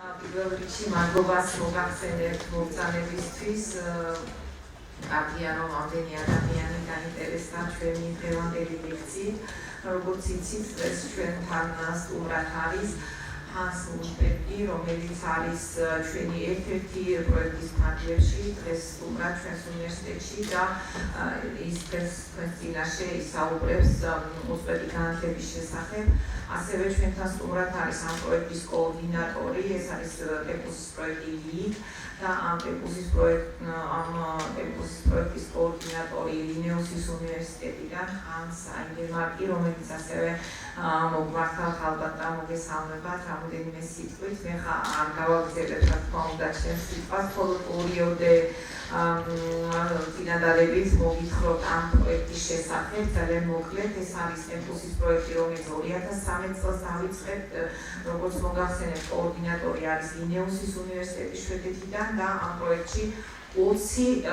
პირველ რიგში მადლობას მოგახსენებთ მოგწანებისთვის. Კარგია, რომ ამდენი ადამიანი გაინტერესდა ჩვენი დღევანდელი ლექციით. როგორც იცით, დღეს ჩვენთან სტუმრად არის ჰანს ლუნდბერგი, რომელიც არის ჩვენი ერთ-ერთი პროექტის ფარგლებში, დღეს სტუმრად ჩვენს უნივერსიტეტში და ის დღეს თქვენს წინაშე ისაუბრებს უწყვეტი განათლების შესახებ. ასევე ჩვენთან სტუმრად არის ამ პროექტის კოორდინატორი, ეს არის ტემპუსის პროექტი და ამ ტემპუსის პროექტის კოორდინატორი ლინეუსის უნივერსიტეტიდან ჰანს რომელიც ასევე მოგმართალ ალბათ და მოგესალმებათ რამოდენიმე სიტყვით. მე არ გავაგზავნებ რა თქმა უნდა ჩემს სიტყვას, მხოლოდ ორიოდე წინადადებით მოგითხრობ ამ პროექტის შესახებ. ძალიან მოკლედ, ეს არის ტემპუსის პროექტი, რომელიც 2013 წელს დავიწყეთ. როგორც მოგახსენებთ, კოორდინატორი არის ლინეუსის უნივერსიტეტის შვედეთიდან და ამ პროექტში 20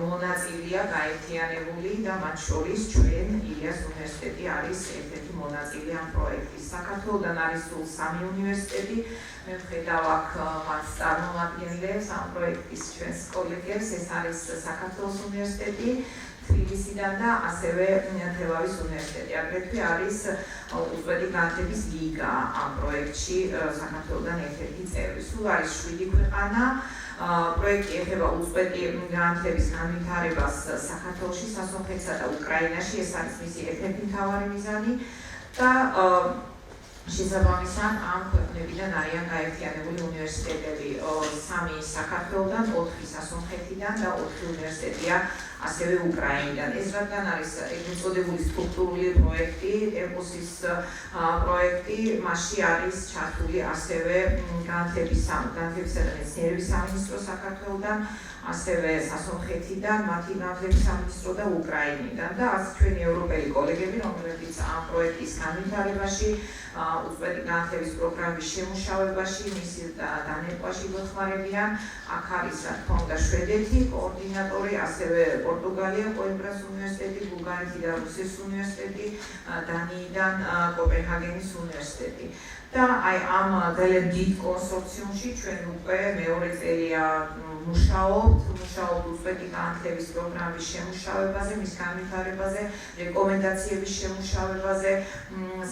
მონაწილეა გაერთიანებული და მათ შორის ჩვენ ილიას უნივერსიტეტი არის ერთ-ერთი მონაწილე ამ პროექტის. საქართველოდან არის სულ 3 უნივერსიტეტი. მე ვხედავ აქ მათ წარმომადგენლებს ამ პროექტის ჩვენს კოლეგებს. ეს არის საქართველოს უნივერსიტეტი, თბილისიდან და ასევე თელავის უნივერსიტეტი. აგრეთვე არის უწყვეტი განათლების ლიგა ამ პროექტში საქართველოდან ერთ-ერთი წევრი. სულ არის 7 ქვეყანა. პროექტი ეხება უწყვეტი განათლების განვითარებას საქართველოში, სასონხეთსა და უკრაინაში. ეს არის მისი ერთ-ერთი მთავარი მიზანი და შესაბამისად ამ ქვეყნებიდან არიან გაერთიანებული უნივერსიტეტები. 3 საქართველოდან, 4 სასონხეთიდან და 4 უნივერსიტეტია ასევე უკრაინიდან. ეს რადგან არის ეგრეთ წოდებული სტრუქტურული პროექტი, ტემპუსის პროექტი, მასში არის ჩართული ასევე განათლებისა და მეცნიერების სამინისტრო საქართველოდან, ასევე სასონხეთიდან, მათი განათლების სამინისტრო და უკრაინიდან და ასე ჩვენი ევროპელი კოლეგები, რომლებიც ამ პროექტის განვითარებაში, უწყვეტი განათლების პროგრამის შემუშავებაში, მისი დანერგვაში მოხმარებიან. აქ არის რა თქმა უნდა შვედეთი, კოორდინატორი, ასევე პორტუგალია, კოიმბრას უნივერსიტეტი, ბულგარეთი და რუსეთის უნივერსიტეტი, დანიიდან კოპენჰაგენის უნივერსიტეტი. და აი ამ ძალიან დიდ კონსორციუმში ჩვენ უკვე მეორე წელია მუშაობთ უწყვეტი განათლების პროგრამის შემუშავებაზე, მის განვითარებაზე, რეკომენდაციების შემუშავებაზე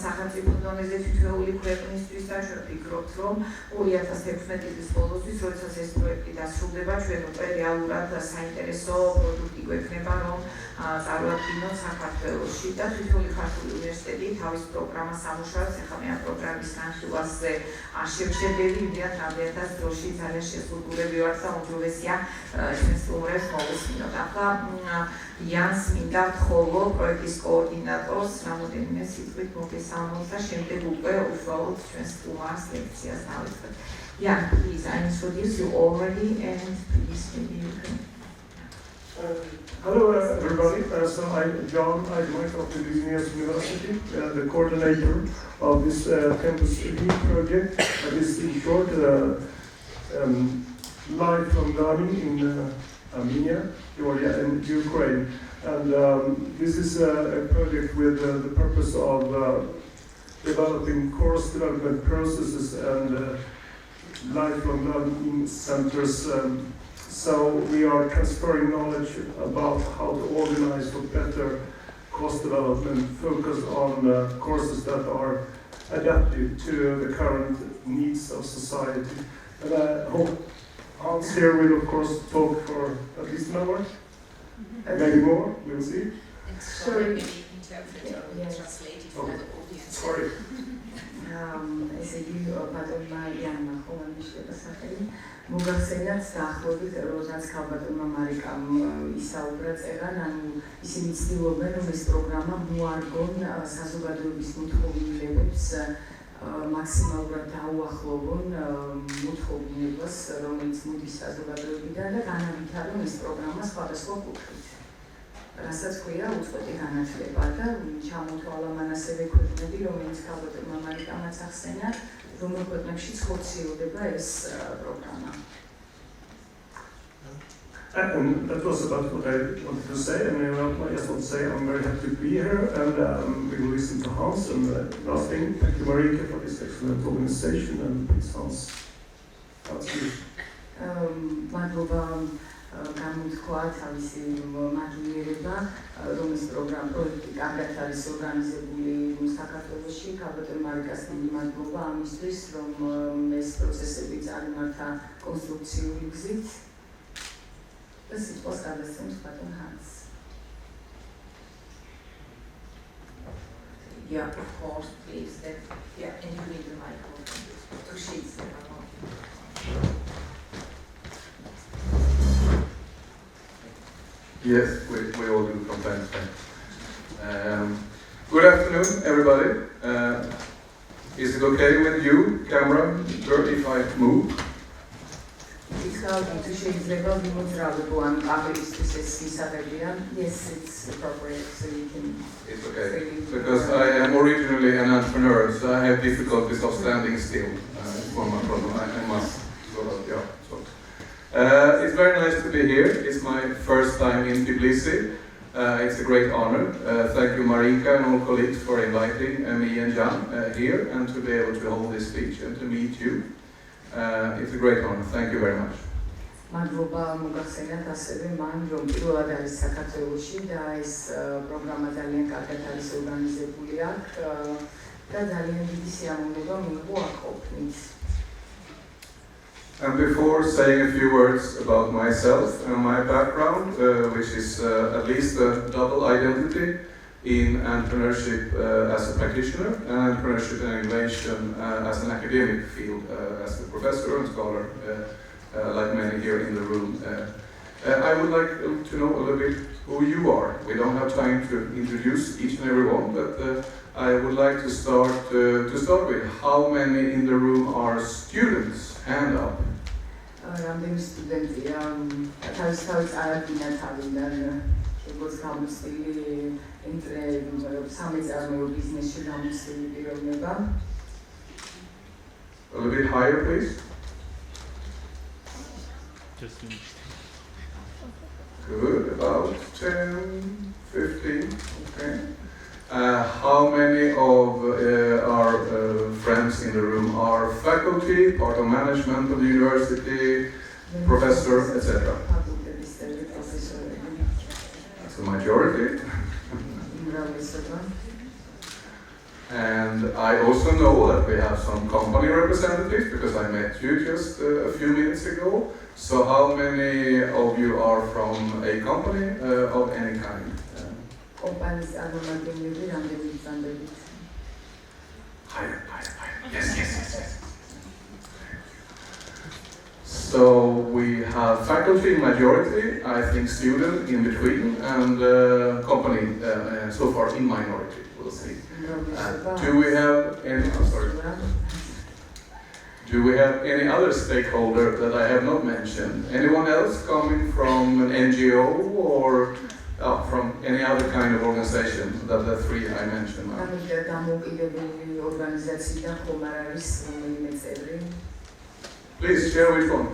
სახელმწიფო დონეზე თითოეული ქვეყნისთვის და ჩვენ ვფიქრობთ, რომ 2016 წლის ბოლოსთვის, როდესაც ეს პროექტი დასრულდება, ჩვენ უკვე რეალურად საინტერესო პროდუქტი გვექნება, რომ წარუადგინოთ საქართველოში და თითოეული ქართული უნივერსიტეტი თავის პროგრამას ამუშავებს. ახლა მე ამ პროგრამის განხილვაზე არ შევშედები, ვიდრე რამდენადაც დროში ძალიან შეზღუდულები ვართ და უმჯობესია ჩვენს სტუმრებს მოვესმინოთ. ახლა იანს მინდა ვთხოვო პროექტის კოორდინატორს რამოდენიმე სიტყვით მოგესალმოთ და შემდეგ უკვე უშუალოდ ჩვენს სტუმარს ლექციას დავიწყებთ. Yeah, please, I introduce you already and please maybe you can. Hello everybody, so I'm John, I'm of the Ilyas University, the coordinator of this Campus Lead project. This is short lifelong learning in Armenia, Georgia and Ukraine. And this is a project with the purpose of developing course development processes and lifelong learning centers. So we are transferring knowledge about how to organize for better course development, focus on courses that are adapted to the current needs of society. And I hope Hans here will of course talk for at least an hour, and maybe more, we'll see. It's sorry, interpreter will translate it for the audience. Sorry. ესე იგი ბატონმა იანმა ხოლმე შესაძლებელი მოგახსენიათ დაახლოებით როდესაც ქალბატონმა მარიკამ ისაუბრა წერან, ანუ ისინი ცდილობენ რომ ეს პროგრამა მოარგონ საზოგადოების მოთხოვნილებებს მაქსიმალურად დაუახლოვონ მოთხოვნილებას, რომელიც მოდის საზოგადოებიდან და განავითარონ ეს პროგრამა სხვადასხვა კუთხით. რასაც ქვია უწყვეტი განათლება და ჩამოთვალა მან ასევე ქვეყნები, რომელიც ქალბატონმა მარიკამაც ახსენა, რომელ ქვეყნებშიც ხორციელდება ეს პროგრამა. And that was about what I wanted to say, and I just want to say I'm very happy to be here, and we will listen to Hans, and last thing, thank you Marika for this excellent organization, and please Hans. მადლობა გამოთქვა თავისი მადლიერება, რომლის პროექტი კარგად არის ორგანიზებული საქართველოში. ქალბატონ მარიკას დიდი მადლობა ამისთვის, რომ ეს პროცესები წარიმართა კონსტრუქციული გზით. და სიტყვას გადასცემს ბატონ ჰანს. Yeah, of course, please. Yeah, and you need the microphone. 2 sheets. Yes, we all do from time to time. Good afternoon, everybody. Is it okay with you, camera, if I move? Yes, it's appropriate, so you can... It's okay, because I am originally an entrepreneur, so I have difficulties of standing still. It's one of my problems. I must sort of, yeah. So. It's very nice to be here. It's my first time in Tbilisi. It's a great honor. Thank you, Marika and all colleagues, for inviting me and Jan here and to be able to hold this speech and to meet you. It's a great honor. Thank you very much. მადლობა მოგახსენათ ასევე მან, რომ პირველად არის საქართველოში და ეს პროგრამა ძალიან კარგად არის ორგანიზებული აქ და ძალიან დიდი სიამოვნება მიიღო აქ ყოფნით. And before saying a few words about myself and my background, which is at least a double identity in entrepreneurship as a practitioner and entrepreneurship and innovation as an academic field, as a professor and scholar, like many here in the room. I would like to know a little bit who you are. We don't have time to introduce each and every one, but I would like to start with how many in the room are students? Hand up. რამდენი სტუდენტია თავის არადგინა თავიდან როგორც გამოცდილი სამეწარმეო ბიზნესში გამოცდილი პიროვნება. A little bit higher, please. Just finished. Good, about 10, 15, okay. How many of our friends in the room are faculty, part of management of the university, professor, etc.? That's a majority. And I also know that we have some company representatives because I met you just a few minutes ago. So how many of you are from a company of any kind? Higher. Yes. So we have faculty majority, I think student in between, and company so far in minority. We'll see. Do we have any? I'm sorry. Do we have any other stakeholder that I have not mentioned? Anyone else coming from an NGO or from any other kind of organization that the 3 I mentioned? Please share which one.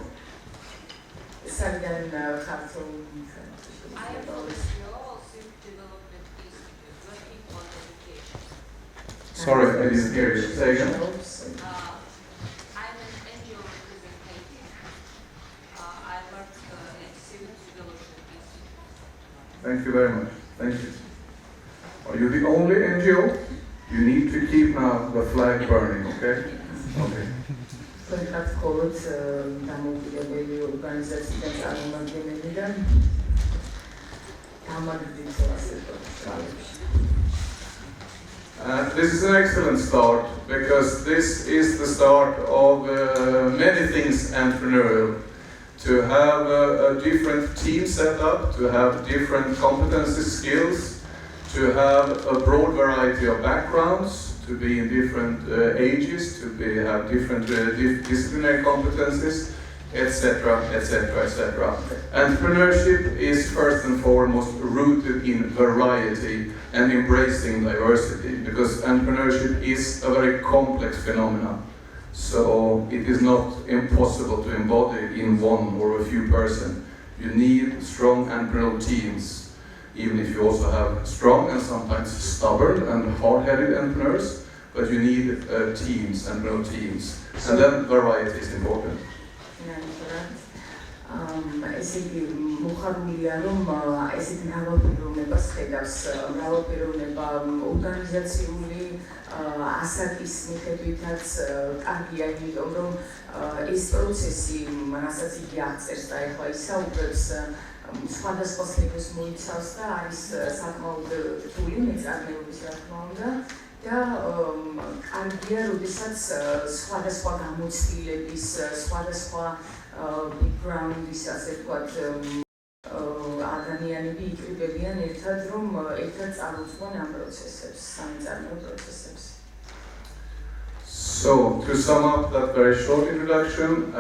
Sorry, I didn't hear you. Say again. Thank you very much. Thank you. Are you the only NGO? You need to keep now the flag burning, okay? Okay. This is an excellent start because this is the start of many things entrepreneurial. To have a different team set up, to have different competencies, skills, to have a broad variety of backgrounds, to be in different ages, have different disciplinary competencies, etc., etc., etc. Entrepreneurship is first and foremost rooted in variety and embracing diversity, because entrepreneurship is a very complex phenomenon. So it is not impossible to embody in one or a few persons. You need strong entrepreneurial teams, even if you also have strong and sometimes stubborn and hard-headed entrepreneurs, but you need teams, entrepreneurial teams. And then variety is important. ესე იგი მოხარულია რომ ესეთ მრავალფეროვნებას ხედავს მრავალფეროვნება ორგანიზაციული ასაკის მიხედვითაც კარგია იმიტომ რომ ეს პროცესი რასაც იგი აღწერს და ეხლა ისაუბრებს სხვადასხვა სექტორს მოიცავს და არის საკმაოდ რთული მეწარმეობის რა თქმა უნდა და კარგია როდესაც სხვადასხვა გამოცდილების სხვადასხვა background-ის ასე ვთქვათ ადამიანები იკრიბებიან ერთად რომ ერთად წარუძღვენ ამ პროცესებს სამეწარმეო პროცესებს So, to sum up that very short introduction,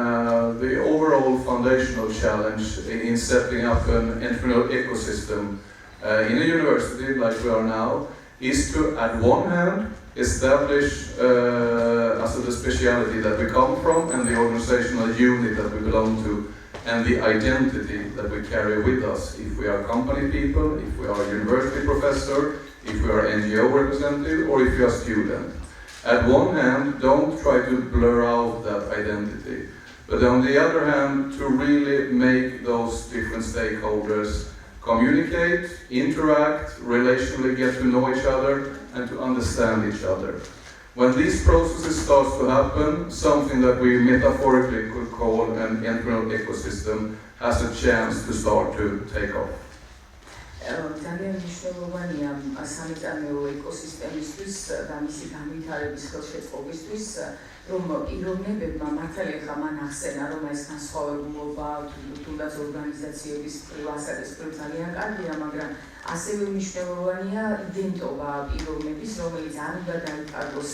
the overall foundational challenge in setting up an entrepreneurial ecosystem in a university like we are now is to, at one hand, establish the speciality that we come from and the organizational unit that we belong to and the identity that we carry with us. If we are company people, if we are a university professor, if we are NGO representative, or if we are student. At one hand, don't try to blur out that identity. But on the other hand, to really make those different stakeholders communicate, interact, relationally get to know each other, and to understand each other. When these processes start to happen, something that we metaphorically could call an entrepreneurial ecosystem has a chance to start to take off. ძალიან მნიშვნელოვანია სამეწარმეო ეკოსისტემისთვის და მისი განვითარების ხელშეწყობისთვის, რომ პიროვნებებმა მართალია ხა მან ახსენა, რომ ეს განსხვავებულობა თუნდაც ორგანიზაციების ასაკის მხრივ ძალიან კარგია, მაგრამ ასევე მნიშვნელოვანია იდენტობა პიროვნების, რომელიც არ უნდა დაიკარგოს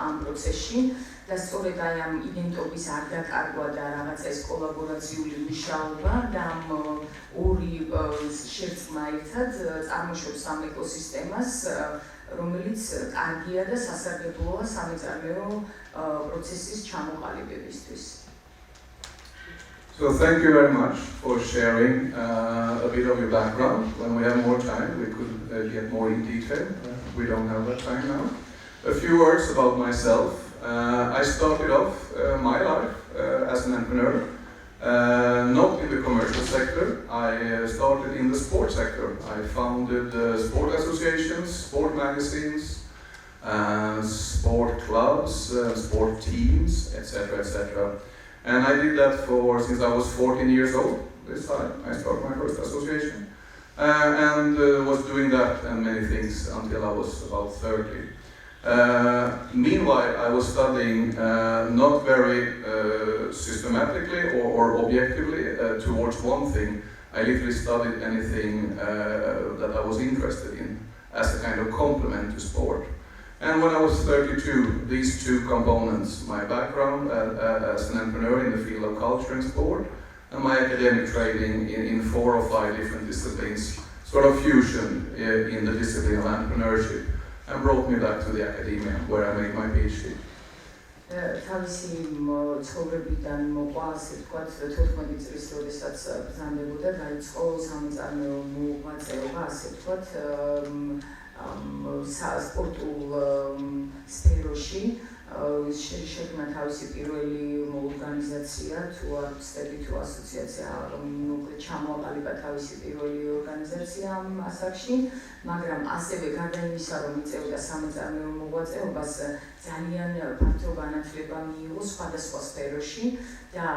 ამ პროცესში და სწორედ აი ამ იდენტობის არ დაკარგვა და რაღაცა ეს კოლაბორაციული მუშაობა და ამ ორი შერწყმა ერთად წარმოშობს ამ ეკოსისტემას, რომელიც კარგია და სასარგებლოა სამეწარმეო პროცესის ჩამოყალიბებისთვის. So thank you very much for sharing a bit of your background. When we have more time, we could get more in detail. We don't have that time now. A few words about myself. I started off my life as an entrepreneur, not in the commercial sector. I started in the sports sector. I founded sport associations, sport magazines, sport clubs, sport teams, etc., etc. And I did that since I was 14 years old. This time I started my first association, and was doing that and many things until I was about 30. Meanwhile, I was studying not very systematically or objectively towards one thing. I literally studied anything that I was interested in as a kind of complement to sport. And when I was 32, these two components, my background as an entrepreneur in the field of culture and sport, and my academic training in 4 or 5 different disciplines, sort of fusion in the discipline of entrepreneurship, and brought me back to the academia, where I made my PhD. თავისი ცხოვრებიდან მოყვა, ასე ვთქვათ, 14 წლის როდესაც ბრძანდებოდა, დაიწყო სამეწარმეო მოღვაწეობა, ასე ვთქვათ, სპორტულ სფეროში. შექმნა თავისი პირველი ორგანიზაცია, თუ არ ვცდები, თუ ასოციაცია, ჩამოაყალიბა თავისი პირველი ორგანიზაცია ამ ასაკში, მაგრამ ასევე გარდა იმისა, რომ იწევდა სამეწარმეო მოღვაწეობას, ძალიან ფართო განათლება მიიღო სხვადასხვა სფეროში და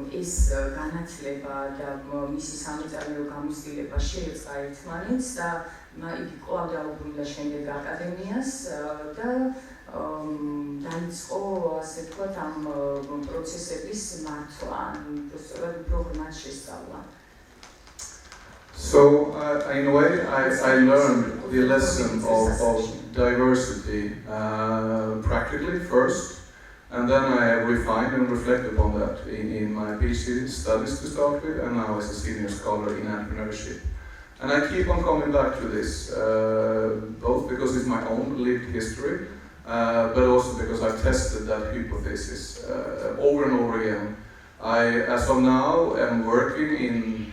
ეს განათლება და მისი სამეწარმეო გამოცდილება შეერწყა ერთმანეთს და იგი კვლავ დაუბრუნდა შემდეგ აკადემიას და დაიწყო, ასე ვთქვათ, ამ პროცესების მართვა, სწორედ უფრო ღრმად შესწავლა. So, in a way, I learned the lesson of diversity practically first, and then I refined and reflected upon that in my PhD studies to start with, and now as a senior scholar in entrepreneurship. And I keep on coming back to this, both because it's my own lived history, but also because I've tested that hypothesis over and over again. I, as of now, am working in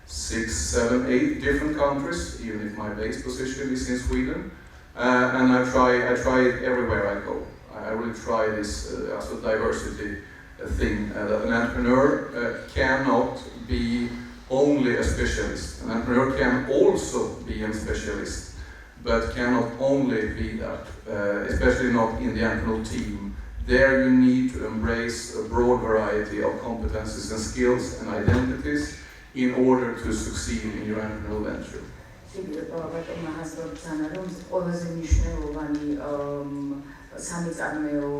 6, 7, 8 different countries, even if my base position is in Sweden, and I try it everywhere I go. I really try this diversity thing, that an entrepreneur cannot be only a specialist. An entrepreneur can also be a specialist, but cannot only be that, especially not in the entrepreneurial team. There you need to embrace a broad variety of competencies and skills and identities in order to succeed in your entrepreneurial venture. სამეწარმეო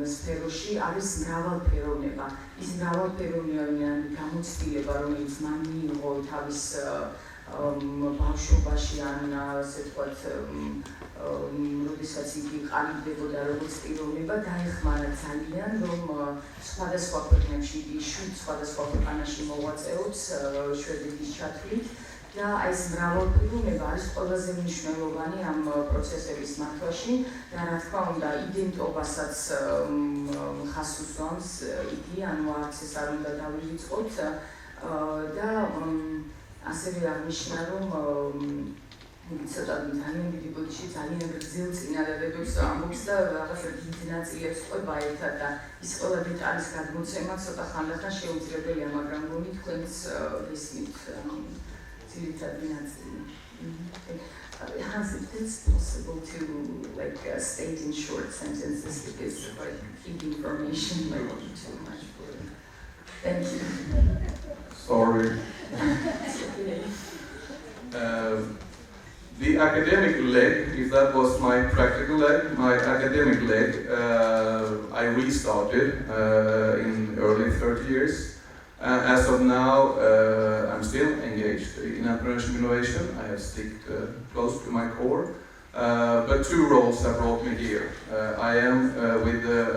სფეროში არის მრავალფეროვნება. ის მრავალფეროვნიანი გამოცდილება, რომელიც მან მიიღო თავის ბავშვობაში ან ასე ვთქვათ, როდესაც იგი ყალიბდებოდა როგორც პიროვნება, დაეხმარა ძალიან, რომ სხვადასხვა ქვეყნებში, 7 სხვადასხვა ქვეყანაში მოღვაწეობს შვედეთის ჩათვლით. და ეს მრავალფეროვნება არის ყველაზე მნიშვნელოვანი ამ პროცესების მართვაში და რა თქმა უნდა იდენტობასაც ხას უსვამს იგი, ანუ არც ეს არ უნდა დავივიწყოთ და ასევე აღნიშნა, რომ ცოტა ძალიან დიდი ბოდიში ძალიან გრძელ წინადადებებს ამბობს და რაღაცა დიდ ნაწილებს ყვება ერთად და ის ყველა დეტალის გადმოცემა ცოტა ხანდახან შეუძლებელია, მაგრამ გონი თქვენც გესმით Hans, if it's possible to state in short sentences because key information might be too much for you. Thank you. Sorry. The academic leg, if that was my practical leg, my academic leg, I restarted in early 30 years. As of now, I'm still engaged in entrepreneurship innovation. I have stuck close to my core, but 2 roles have brought me here. I am,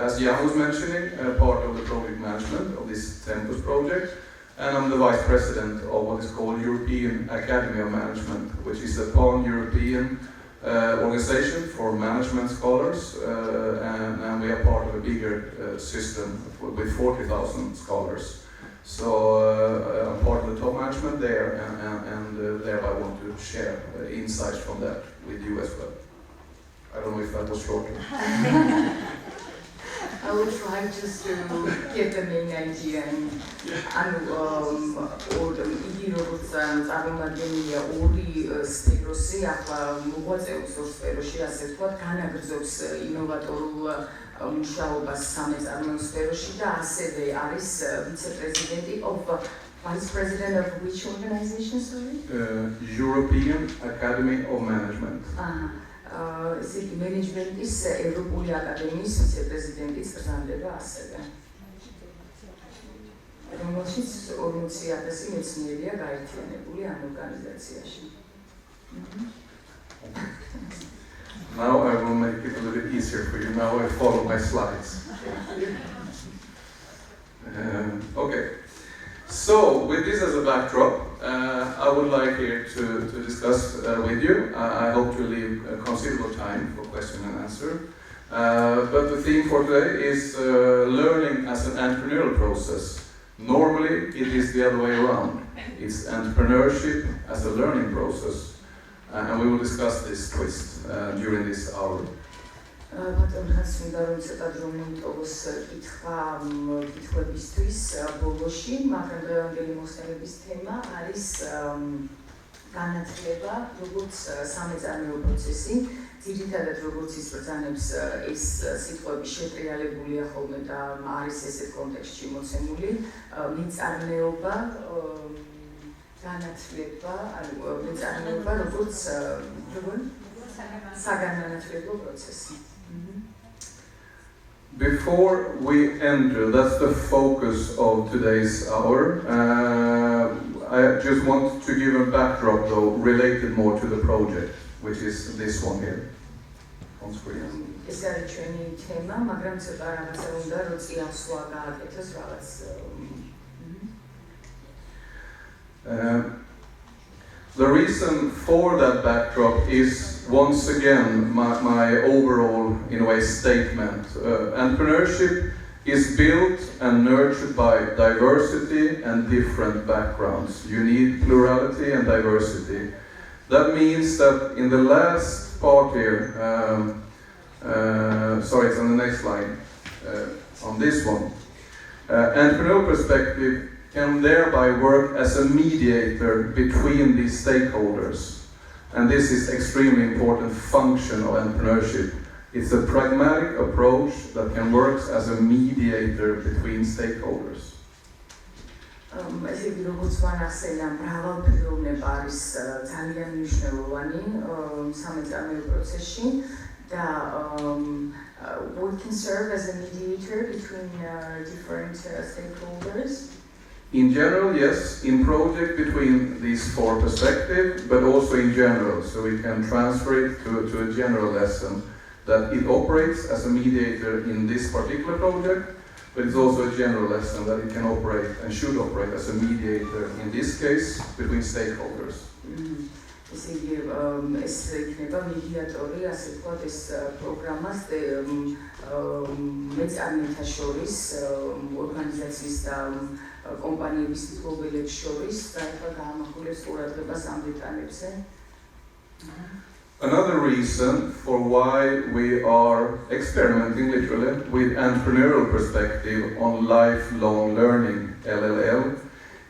as Jan was mentioning, part of the project management of this Tempus project, and I'm the vice president of what is called European Academy of Management, which is a pan-European organization for management scholars, and we are part of a bigger system with 40,000 scholars. So I'm part of the top management there, and there I want to share insights from that with you as well. I don't know if that was short. I will try just to get the main idea and იგი როგორც წარმომადგენელია ორი სფეროსი, ახლა მოღვაწეობს ორ სფეროში, ასე ვთქვათ, განაგრძობს ინოვატორულ მუშაობას სამეწარმეო სფეროში და ასევე არის ვიცეპრეზიდენტი Vice President of which organization, sorry? European Academy of Management. City Managementis ევროპული აკადემიის ვიცეპრეზიდენტის ბრძანდება ასევე. რომელშიც 40,000 მეცნიერია გაერთიანებული ამ ორგანიზაციაში. Now I will make it a little bit easier for you. Now I follow my slides. Okay. So, with this as a backdrop, I would like here to discuss with you. I hope to leave considerable time for question and answer. But the theme for today is learning as an entrepreneurial process. Normally, it is the other way around. It's entrepreneurship as a learning process. And we will discuss this twist during this hour. ბატონ ხანს მინდა რომ ცოტა დრო მომიტოვოს კითხვებისთვის ბოლოში, მაგრამ დღევანდელი მოსწავლების თემა არის განათლება, როგორც სამეწარმეო პროცესი. ძირითადად როგორც ის ბრძანებს, ეს სიტყვები შეტრიალებულია ხოლმე და არის ესეთ კონტექსტში მოცემული. მეწარმეობა, განათლება, ანუ მეწარმეობა როგორც საგანმანათლებლო პროცესი. Before we enter, that's the focus of today's hour. I just want to give a backdrop, though, related more to the project, which is this one here on screen. ეს არის ჩვენი თემა, მაგრამ ცოტა რაღაცა უნდა რომ წიაღსვა გააკეთოს რაღაც. The reason for that backdrop is once again my overall, in a way, statement. Entrepreneurship is built and nurtured by diversity and different backgrounds. You need plurality and diversity. That means that in the last part here, sorry, it's on the next slide, on this one, Entrepreneurial perspective can thereby work as a mediator between these stakeholders. And this is extremely important function of entrepreneurship. It's a pragmatic approach that can work as a mediator between stakeholders. ესე იგი როგორც ვანახსენა, მრავალფეროვნება არის ძალიან მნიშვნელოვანი სამეწარმეო პროცესში და we can serve as a mediator between different stakeholders. In general, yes, in project between these four perspectives, but also in general, so we can transfer it to a general lesson that it operates as a mediator in this particular project, but it's also a general lesson that it can operate and should operate as a mediator in this case between stakeholders. ესე იგი ეს იქნება მედიატორი, ასე ვთქვათ, ეს პროგრამას მეწარმეთა შორის, ორგანიზაციის და კომპანიების მფლობელებს შორის და ეხლა გაამახვილებს ყურადღებას ამ დეტალებზე. Another reason for why we are experimenting literally with entrepreneurial perspective on lifelong learning, LLL,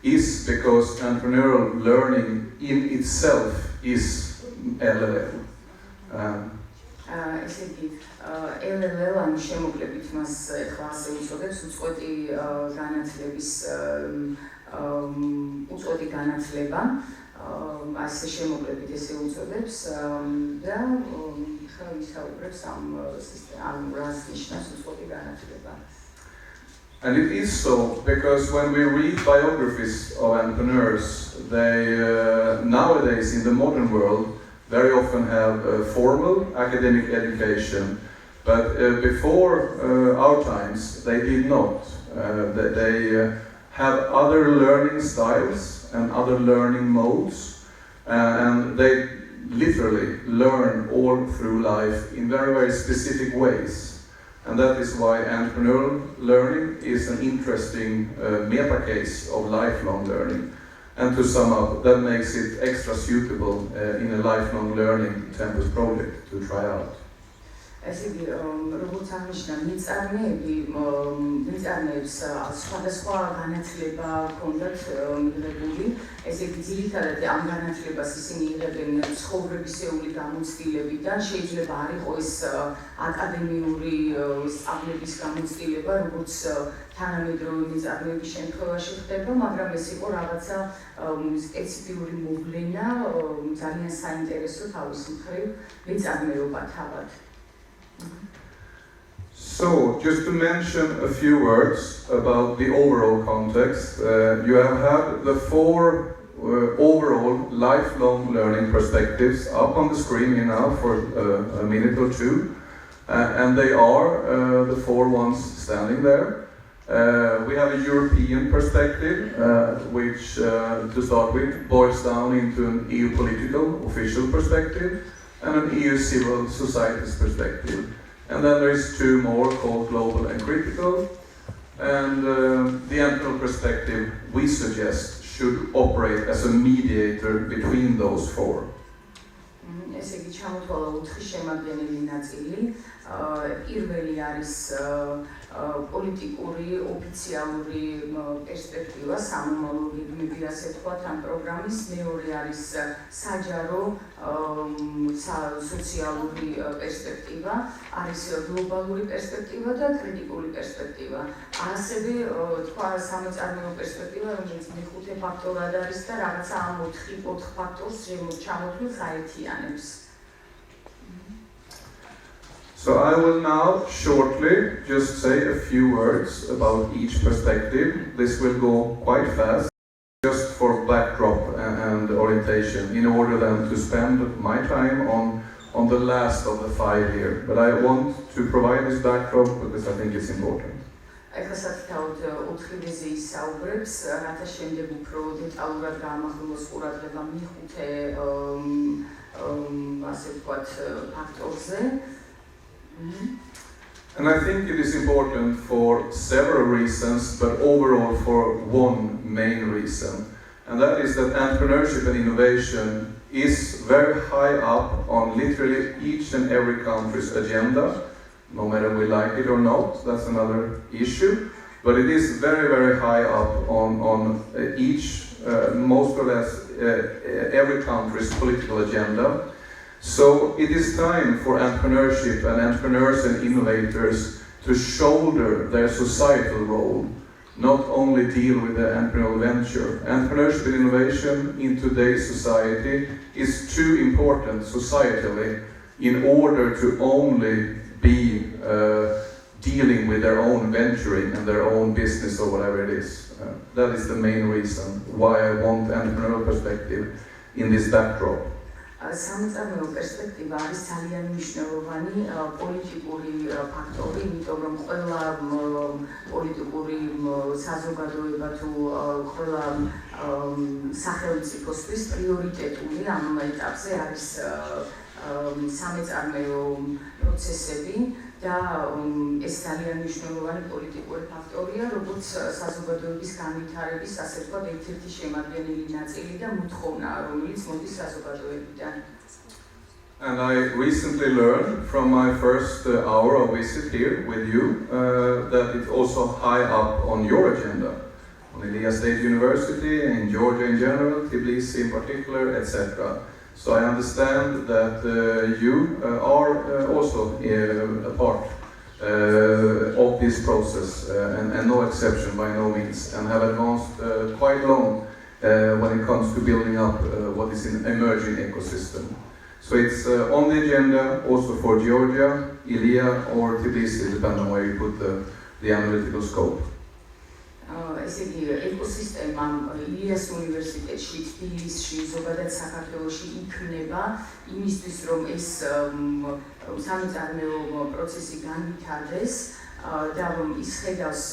is because entrepreneurial learning in itself is LLL. ესე იგი LLL ამ შემოკლებით მას ეხლა ასე უწოდებს უწყვეტი განათლების უწყვეტი განათლება ასე შემოკლებით ესე უწოდებს და ხა ვისაუბრებს ამ რას ნიშნავს უწყვეტი განათლება. And it is so because when we read biographies of entrepreneurs, they nowadays in the modern world very often have a formal academic education, but before our times they did not. They have other learning styles and other learning modes, and they literally learn all through life in very, very specific ways. And that is why entrepreneurial learning is an interesting meta case of lifelong learning. And to sum up, that makes it extra suitable in a lifelong learning Tempus project to try out. ესე იგი, როგორც აღნიშნა, მიწარმეებს სხვადასხვა განათლება ჰქონდათ მიღებული. ესე იგი, ძირითადად ამ განათლებას ისინი იღებენ ცხოვრებისეული გამოცდილებიდან, შეიძლება არ იყოს ეს აკადემიური სწავლების გამოცდილება, როგორც თანამედროვე მიწარმეების შემთხვევაში ხდება, მაგრამ ეს იყო რაღაცა სპეციფიკური მოვლენა, ძალიან საინტერესო თავის მხრივ მეწარმეობა თავად. So, just to mention a few words about the overall context, you have had the four overall lifelong learning perspectives up on the screen here now for a minute or two, and they are the four ones standing there. We have a European perspective, which to start with boils down into an EU political official perspective and an EU civil society's perspective. And then there is two more called global and critical. And the entrepreneurial perspective we suggest should operate as a mediator between those four. ესე იგი, ჩამოთვალა 4 შემადგენელი ნაწილი. პირველი არის პოლიტიკური, ოფიციალური პერსპექტივა, სამომავლო რიტმები, ასე ვთქვათ, ამ პროგრამის. მეორე არის საჯარო, სოციალური პერსპექტივა, არის გლობალური პერსპექტივა და კრიტიკული პერსპექტივა. ასევე თქვა სამეწარმეო პერსპექტივა, რომელიც მეხუთე ფაქტორად არის და რაღაცა ამ 4 ფაქტორს ჩამოთვლილს აერთიანებს. So I will now shortly just say a few words about each perspective. This will go quite fast, just for backdrop and orientation, in order then to spend my time on the last of the 5 here. But I want to provide this backdrop because I think it's important. ეხლა საკითხავთ 4-ზე ისაუბრებს, რათა შემდეგ უფრო დეტალურად გაამახვილოს ყურადღება მეხუთე ასე ვთქვათ ფაქტორზე. And I think it is important for several reasons, but overall for one main reason. And that is that entrepreneurship and innovation is very high up on literally each and every country's agenda, no matter we like it or not, that's another issue. but it is very, very high up on each, most or less every country's political agenda. So it is time for entrepreneurship and entrepreneurs and innovators to shoulder their societal role, not only deal with the entrepreneurial venture. Entrepreneurship and innovation in today's society is too important societally in order to only be dealing with their own venturing and their own business or whatever it is. That is the main reason why I want entrepreneurial perspective in this backdrop. სამწარმოო პერსპექტივა არის ძალიან მნიშვნელოვანი პოლიტიკური ფაქტორი, იმიტომ რომ ყველა პოლიტიკური საზოგადოება თუ ყველა სახელმწიფოსთვის პრიორიტეტული ამ ეტაპზე არის სამწარმოო პროცესები და ეს ძალიან მნიშვნელოვანი პოლიტიკური ფაქტორია, როგორც საზოგადოების განვითარების, ასე ვთქვათ, ერთ-ერთი შემადგენელი ნაწილი და მოთხოვნაა, რომელიც მოდის საზოგადოებიდან. And I recently learned from my first hour of visit here with you that it's also high up on your agenda, on Ilia State University, in Georgia in general, Tbilisi in particular, etc. So I understand that you are also a part of this process, and no exception by no means, and have advanced quite long when it comes to building up what is an emerging ecosystem. So it's on the agenda also for Georgia, Ilia or Tbilisi, depending on where you put the analytical scope. ესე იგი ეკოსისტემა ილიას უნივერსიტეტში, თბილისში, ზოგადად საქართველოში იქნება იმისთვის, რომ ეს სამწარმოო პროცესი განვითარდეს და რომ ის ხედავს,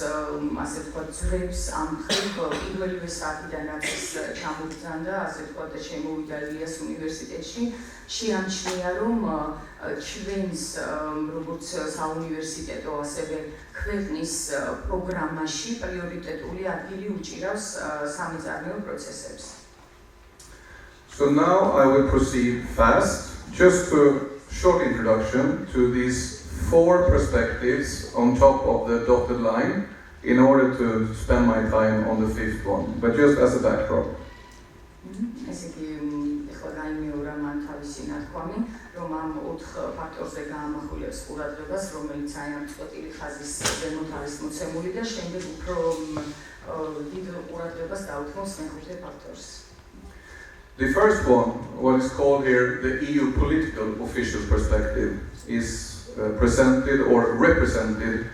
ასე ვთქვათ, ძვრებს ამ ხრივ პირველივე საათიდან რაც ის ჩამოგზანდა, ასე ვთქვათ, და შემოვიდა ილიას უნივერსიტეტში, შეამჩნია, რომ ჩვენს როგორც საუნივერსიტეტო, ასევე ქვეყნის პროგრამაში პრიორიტეტული ადგილი უჭირავს სამწარმოო პროცესებს. So now I will proceed fast, just a short introduction to these 4 perspectives on top of the dotted line in order to spend my time on the 5th one, but just as a backdrop. ესე იგი ეხლა გაიმეორა მან თავისი ნათქვამი, რომ ამ 4 ფაქტორზე გაამახვილებს ყურადღებას, რომელიც აი ამ წყვეტილი ხაზის ზემოთ არის მოცემული და შემდეგ უფრო დიდ ყურადღებას დაუთმობს მეხუთე ფაქტორს. The first one, what is called here the EU political official perspective, is presented or represented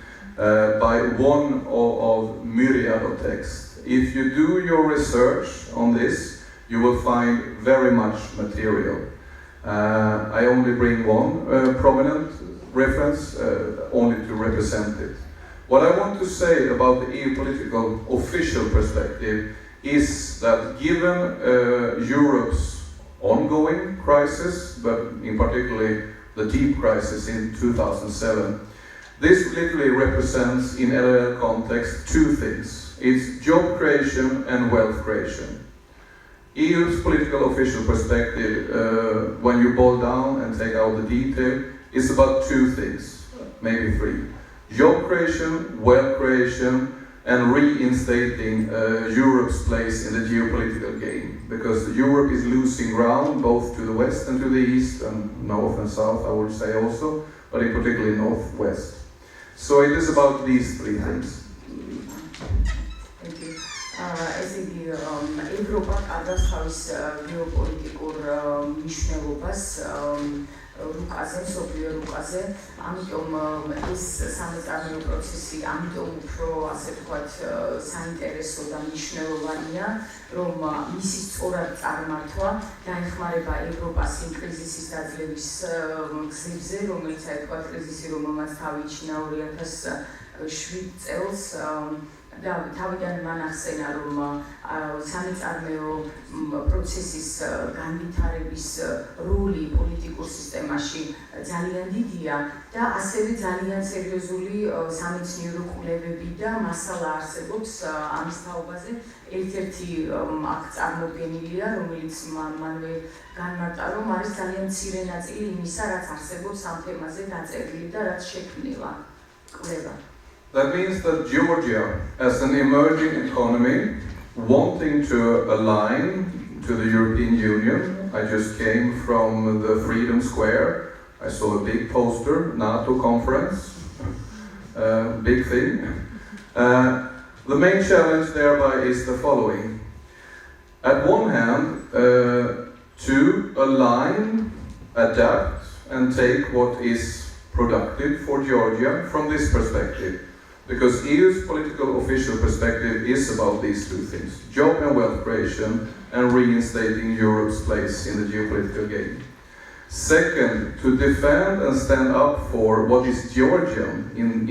by one of myriad of texts. If you do your research on this, you will find very much material. I only bring one prominent reference, only to represent it. What I want to say about the EU political official perspective is that given Europe's ongoing crisis, but in particularly the deep crisis in 2007, this literally represents in a context 2 things. It's job creation and wealth creation. EU's political official perspective, when you boil down and take out the detail, is about 2 things, maybe 3. Job creation, wealth creation, and reinstating Europe's place in the geopolitical game. Because Europe is losing ground both to the west and to the east, and north and south, I would say also, but in particular northwest. So it is about these 3 things. ესე იგი ევროპა კარგავს თავის გეოპოლიტიკურ მნიშვნელობას რუკაზე, მსოფლიო რუკაზე, ამიტომ ეს სამწარმოო პროცესი ამიტომ უფრო, ასე ვთქვათ, საინტერესო და მნიშვნელოვანია, რომ მისი სწორად წარმართვა დაეხმარება ევროპას იმ კრიზისის დაძლევის გზებზე, რომელიც, ასე ვთქვათ, კრიზისი, რომელმაც თავი იჩინა 2007 წელს, და თავიდან მან ახსენა, რომ სამწარმოო პროცესის განვითარების როლი პოლიტიკურ სისტემაში ძალიან დიდია და ასევე ძალიან სერიოზული სამეცნიერო კვლევები და მასალა არსებობს ამის თაობაზე. ერთ-ერთი აქ წარმოდგენილია, რომელიც მანვე განმარტა, რომ არის ძალიან მცირე ნაწილი იმისა, რაც არსებობს ამ თემაზე დაწერილი და რაც შექმნილა კვლევა. That means that Georgia, as an emerging economy, wanting to align to the European Union. I just came from the Freedom Square. I saw a big poster, NATO conference, big thing. The main challenge thereby is the following. At one hand, to align, adapt, and take what is productive for Georgia from this perspective. Because EU's political official perspective is about these two things, job and wealth creation and reinstating Europe's place in the geopolitical game. Second, to defend and stand up for what is Georgian in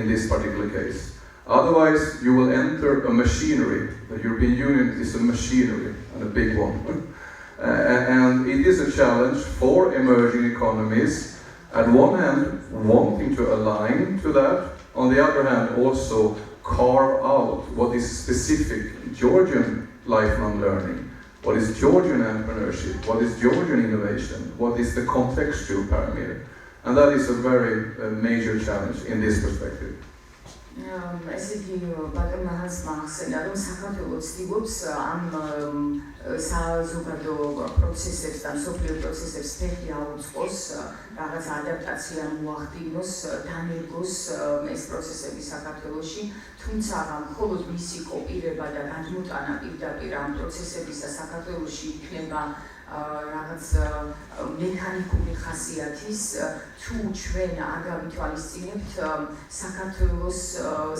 this particular case. Otherwise, you will enter a machinery. The European Union is a machinery, and a big one. And it is a challenge for emerging economies, at one hand, wanting to align to that, on the other hand, also carve out what is specific Georgian lifelong learning, what is Georgian entrepreneurship, what is Georgian innovation, what is the contextual parameter. And that is a very major challenge in this perspective. ესეთი ბატონმა ჰანსმა ახსენა, რომ საქართველო ცდილობს ამ საზოგადო პროცესებს და მსოფლიო პროცესებს ფეხი აუწყოს, რაღაც ადაპტაცია მოახდინოს, დანერგოს ეს პროცესები საქართველოში, თუმცა მხოლოდ მისი კოპირება და გადმოტანა პირდაპირ ამ პროცესებისა საქართველოში იქნება რაღაც მექანიკური ხასიათის, თუ ჩვენ არ გავითვალისწინებთ საქართველოს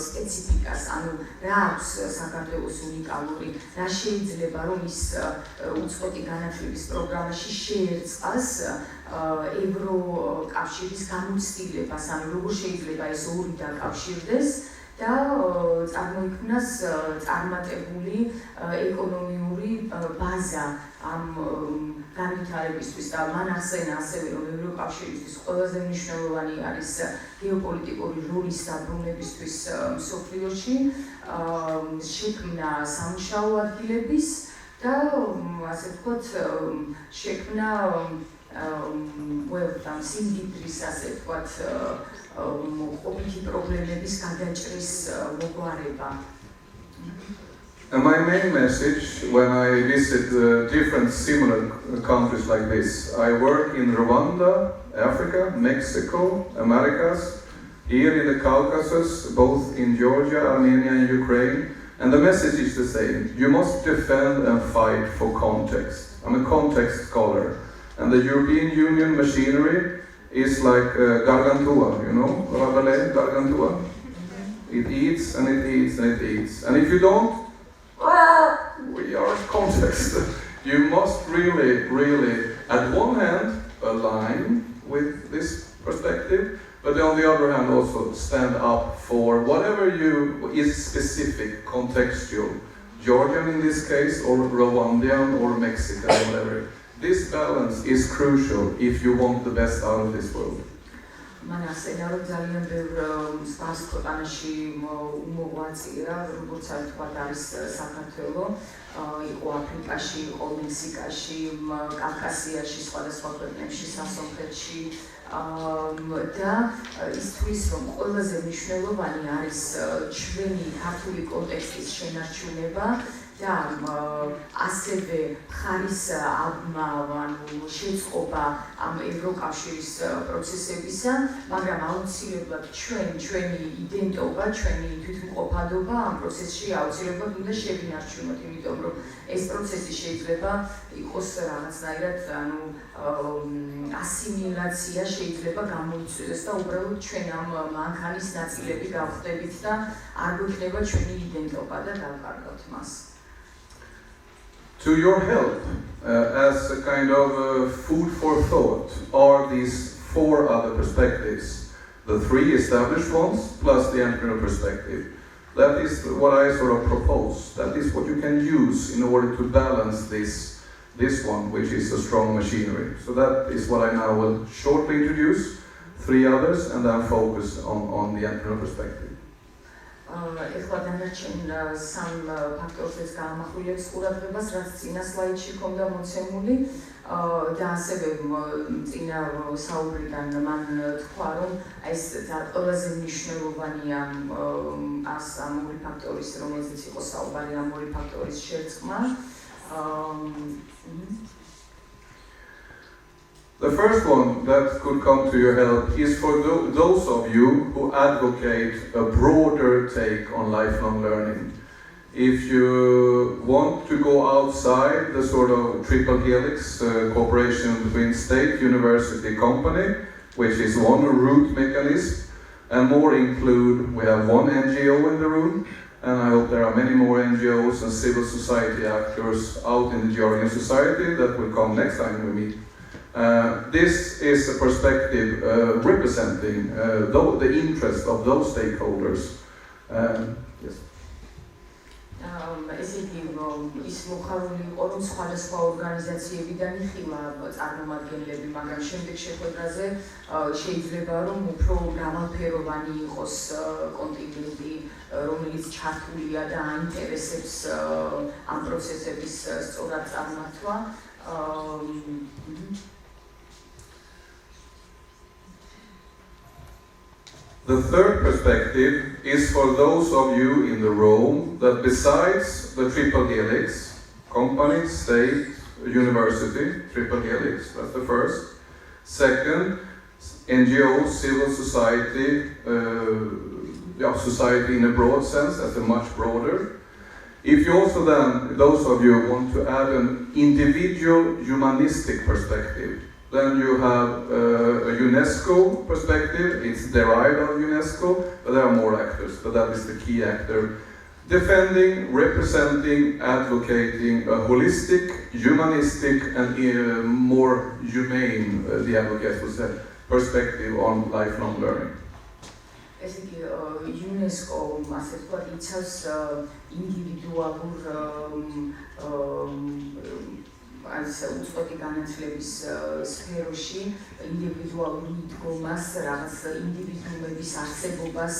სპეციფიკას, ანუ რა აქვს საქართველოს უნიკალური, რა შეიძლება რომ ის უწყვეტი განათლების პროგრამაში შეერწყას ევროკავშირის გამოცდილებას, ანუ როგორ შეიძლება ეს ორი დაკავშირდეს და წარმოიქმნას წარმატებული ეკონომიური ბაზა ამ განვითარებისთვის და მან ახსენა ასევე რომ ევროკავშირისთვის ყველაზე მნიშვნელოვანი არის გეოპოლიტიკური როლის დაბრუნებისთვის მსოფლიოში, შექმნა სამუშაო ადგილების და ასე ვთქვათ შექმნა სიმდიდრის ასე ვთქვათ ყოფითი პრობლემების გადაჭრის მოგვარება. And my main message when I visit different similar countries like this, I work in Rwanda, Africa, Mexico, Americas, here in the Caucasus, both in Georgia, Armenia and Ukraine, and the message is the same. You must defend and fight for context. I'm a context scholar, and the European Union machinery is like gargantua, you know, Rabelais, gargantua. It eats and it eats and it eats, and if you don't, we are context. You must really, at one hand, align with this perspective, but on the other hand, also stand up for whatever is specific, contextual, Georgian in this case, or Rwandan, or Mexican, whatever. This balance is crucial if you want the best out of this world. მან ახსენა, რომ ძალიან ბევრ მსგავს ქვეყანაში უმოღვაწეა, როგორც თქვათ არის საქართველო, იყო აფრიკაში, იყო მექსიკაში, კავკასიაში, სხვადასხვა ქვეყნებში, სასონხეთში და ისთვის რომ ყველაზე მნიშვნელოვანი არის ჩვენი ქართული კონტექსტის შენარჩუნება და ასევე მხარის შეწყობა ამ ევროკავშირის პროცესებისა, მაგრამ აუცილებლად ჩვენი იდენტობა, ჩვენი თვითმყოფადობა ამ პროცესში აუცილებლად უნდა შევინარჩუნოთ, იმიტომ რომ ეს პროცესი შეიძლება იყოს რაღაცნაირად, ასიმილაცია შეიძლება გამოიწვიოს და უბრალოდ ჩვენ ამ მანქანის ნაწილები გავხდებით და არ გვექნება ჩვენი იდენტობა და დავკარგავთ მას. To your help, as a kind of food for thought, are these four other perspectives. The three established ones, plus the entrepreneur perspective. That is what I sort of propose. That is what you can use in order to balance this one, which is a strong machinery. So that is what I now will shortly introduce, three others, and then focus on the entrepreneur perspective. ეხლა დანარჩენ სამ ფაქტორს გამახვილებს ყურადღებას, რაც წინა სლაიდში ქონდა მოცემული. და ასევე წინა საუბრიდან მან თქვა, რომ ეს ყველაზე მნიშვნელოვანია ამ ორი ფაქტორის, რომელზეც იყო საუბარი, ამ ორი ფაქტორის შერწყმა. The first one that could come to your help is for those of you who advocate a broader take on lifelong learning. If you want to go outside the sort of triple helix cooperation between state, university, company, which is one root mechanism, and more include, we have one NGO in the room, and I hope there are many more NGOs and civil society actors out in the Georgian society that will come next time we meet. This is a perspective representing the interest of those stakeholders. Yes. ესეთი ის მოხარული იყო, რომ სხვადასხვა ორგანიზაციებიდან იხილა წარმომადგენლები, მაგრამ შემდეგ შეხვედრაზე შეიძლება, რომ უფრო მრავალფეროვანი იყოს კონტინგენტი, რომელიც ჩართულია და აინტერესებს ამ პროცესების სწორად წარმართვა. The third perspective is for those of you in the room that besides the triple helix, company, state, university, triple helix, that's the first. Second, NGO, civil society, society in a broad sense, that's a much broader. If you also then, those of you want to add an individual humanistic perspective, then you have a UNESCO perspective, it's derived of UNESCO, but there are more actors, but that is the key actor. Defending, representing, advocating a holistic, humanistic, and more humane, the advocates would say, perspective on lifelong learning. ეს იგი UNESCO ასე ვთქვათ იცავს ინდივიდუალურ as უწყვეტი განათლების სფეროში ინდივიდუალურ მიდგომას, რაღაც ინდივიდუმების არსებობას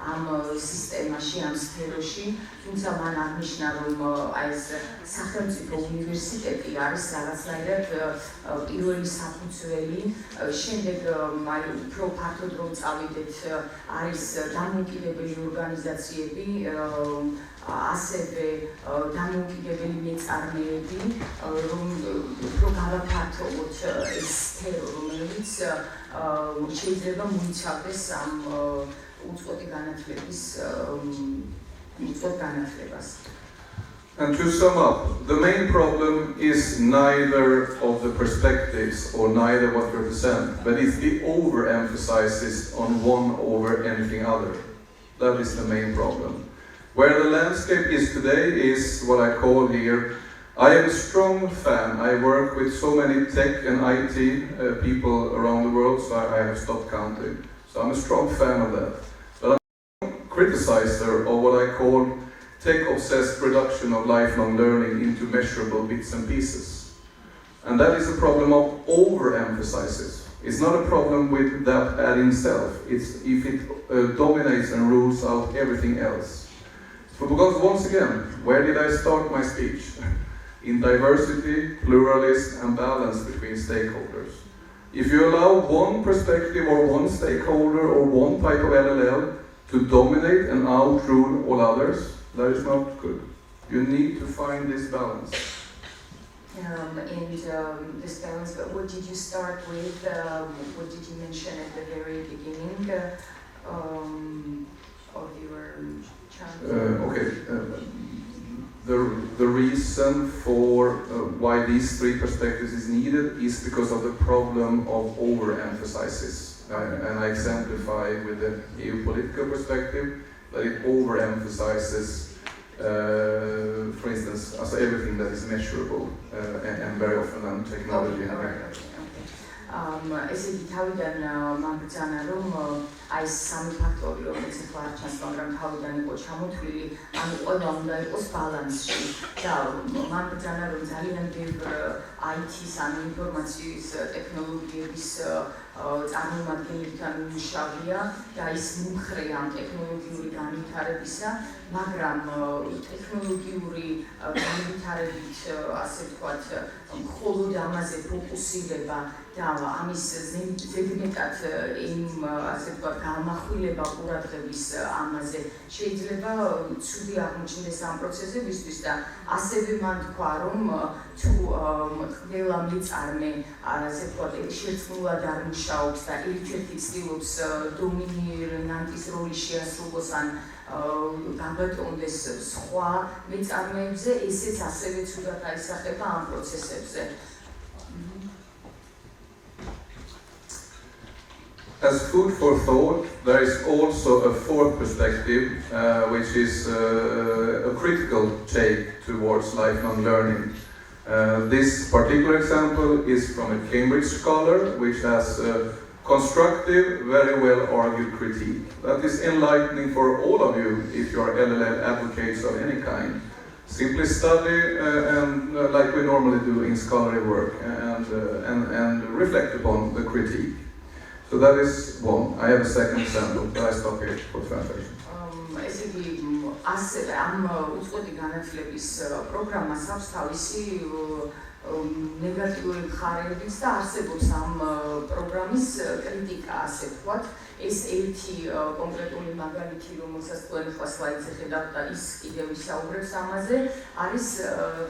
ამ სისტემაში, ამ სფეროში, თუმცა მან აღნიშნა, რომ ეს სახელმწიფო უნივერსიტეტი არის რაღაცნაირად პირველი საფუძველი, შემდეგ უფრო ფართოდ რომ წავიდეთ, არის დამოუკიდებელი ორგანიზაციები, ასევე დამოუკიდებელი მეწარმეები, რომ უფრო გავაფართოვოთ ეს სფერო, რომელიც შეიძლება მოიცავდეს ამ უწყვეტი განათლების განათლებას. And to sum up, the main problem is neither of the perspectives or neither what represent, but it's the overemphasis on one over anything other. That is the main problem. Where the landscape is today is what I call here, I am a strong fan. I work with so many tech and IT people around the world, so I have stopped counting. So I'm a strong fan of that. But I'm a criticizer of what I call tech-obsessed reduction of lifelong learning into measurable bits and pieces. And that is a problem of overemphasis. It's not a problem with that adding self. It's if it dominates and rules out everything else. Because once again, where did I start my speech? In diversity, pluralism, and balance between stakeholders. If you allow one perspective or one stakeholder or one type of LLL to dominate and outrule all others, that is not good. You need to find this balance. This balance, but what did you start with? What did you mention at the very beginning of your challenge? The reason for why these three perspectives is needed is because of the problem of overemphasis. And I exemplify with the EU political perspective that it overemphasizes, for instance, everything that is measurable and very often on technology. ესეთი თავიდან მაბრძანა, რომ აი სამი ფაქტორი, რომელიც ახლა არ ჩანს, მაგრამ თავიდან იყო ჩამოთვლილი, ანუ ყველა უნდა იყოს ბალანსში და მაბრძანა, რომ ძალიან ბევრ IT-ს, ანუ ინფორმაციის ტექნოლოგიების წარმომადგენლებთან მუშავია და ის მომხრე ამ ტექნოლოგიური განვითარებისა, მაგრამ ტექნოლოგიური განვითარებით, ასე ვთქვათ, მხოლოდ ამაზე ფოკუსირება და ამის ზედმეტად ასე ვთქვათ, გამახვილება ყურადღების ამაზე შეიძლება ცუდი აღმოჩნდეს ამ პროცესებისთვის და ასევე მან თქვა, რომ თუ ყველა მეწარმე ასე ვთქვათ, შერწყმულად არ მუშაობს და ერთ-ერთი ცდილობს დომინირანტის როლი შეასრულოს ან გაბატონდეს სხვა მეწარმეებზე, ესეც ასევე ცუდად აისახება ამ პროცესებზე. As food for thought, there is also a fourth perspective, which is a critical take towards lifelong learning. This particular example is from a Cambridge scholar, which has a constructive, very well argued critique. That is enlightening for all of you if you are LLM advocates of any kind. Simply study and like we normally do in scholarly work and reflect upon the critique. So that is one. I have a second example, but I stop here for translation. ესე იგი, ასევე ამ უწყვეტი განათლების პროგრამას აქვს თავისი ნეგატიური მხარეებიც და არსებობს ამ პროგრამის კრიტიკა, ასე ვთქვათ. ეს ერთი კონკრეტული მაგალითი, რომელსაც თქვენ ახლა სლაიდზე ხედავთ და ის კიდევ ისაუბრებს ამაზე, არის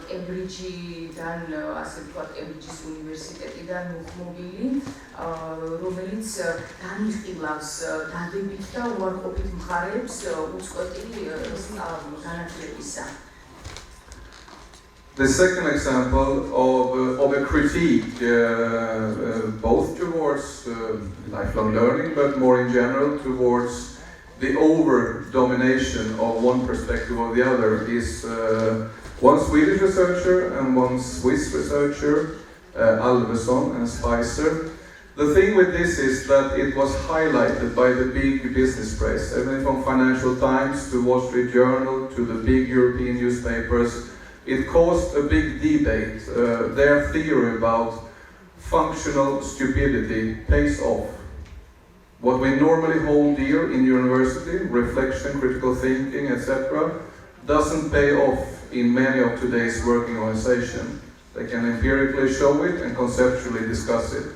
კემბრიჯიდან, ასე ვთქვათ, კემბრიჯის უნივერსიტეტიდან მოხმობილი, რომელიც განიხილავს დადებით და უარყოფით მხარეებს უწყვეტი განათლებისა. The second example of a critique, both towards lifelong learning, but more in general towards the over-domination of one perspective or the other, is one Swedish researcher and one Swiss researcher, Alvesson and Spicer. The thing with this is that it was highlighted by the big business press, everything from Financial Times to Wall Street Journal to the big European newspapers. It caused a big debate. Their theory about functional stupidity pays off. What we normally hold dear in university, reflection, critical thinking, etc., doesn't pay off in many of today's working organizations. They can empirically show it and conceptually discuss it.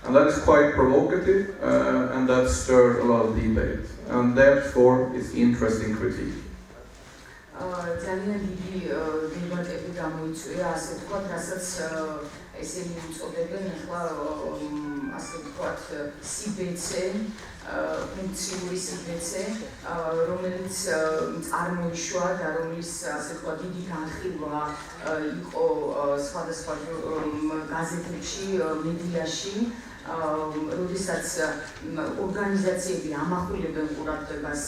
And that is quite provocative, and that stirred a lot of debate. And therefore, it's interesting critique. ძალიან დიდი დებატები გამოიწვია, ასე ვთქვათ, რასაც ესენი უწოდებენ ახლა ასე ვთქვათ CBC, ფუნქციური CBC, რომელიც წარმოიშვა და რომლის ასე ვთქვათ დიდი განხილვა იყო სხვადასხვა გაზეთებში, მედიაში, როდესაც ორგანიზაციები ამახვილებენ ყურადღებას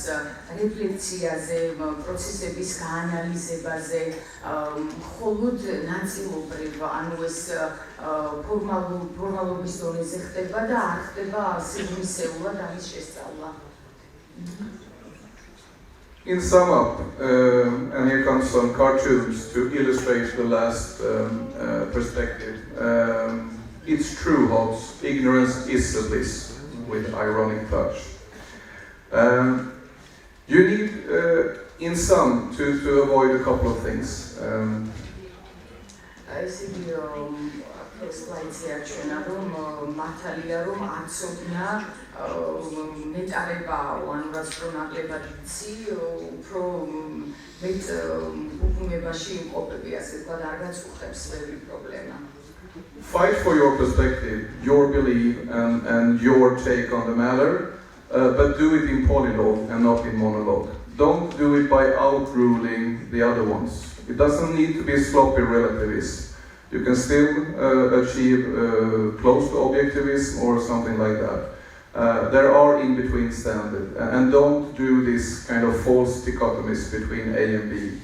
რეფლექციაზე, პროცესების გაანალიზებაზე, მხოლოდ ნაწილობრივ, ანუ ეს ფორმალობის დონეზე ხდება და არ ხდება სიღრმისეულად ამის შესწავლა. In sum up, and here comes some cartoons to illustrate the last perspective. It's true, Hobbes, ignorance is a bliss, with ironic touch. You need, in sum, to avoid a couple of things. სლაიდზე აჩვენა, რომ მართალია, რომ აცოდნა მეტარება, ანუ რაც უფრო ნაკლებად იცი, უფრო მეტ უგუნებაში იმყოფები, ასე ვთქვათ, არ გაწუხებს ბევრი პრობლემა. Fight for your perspective, your belief, and your take on the matter, but do it in polylogue and not in monologue. Don't do it by outruling the other ones. It doesn't need to be sloppy relativism. You can still achieve close to objectivism or something like that. There are in-between standards, and don't do this kind of false dichotomies between A and B.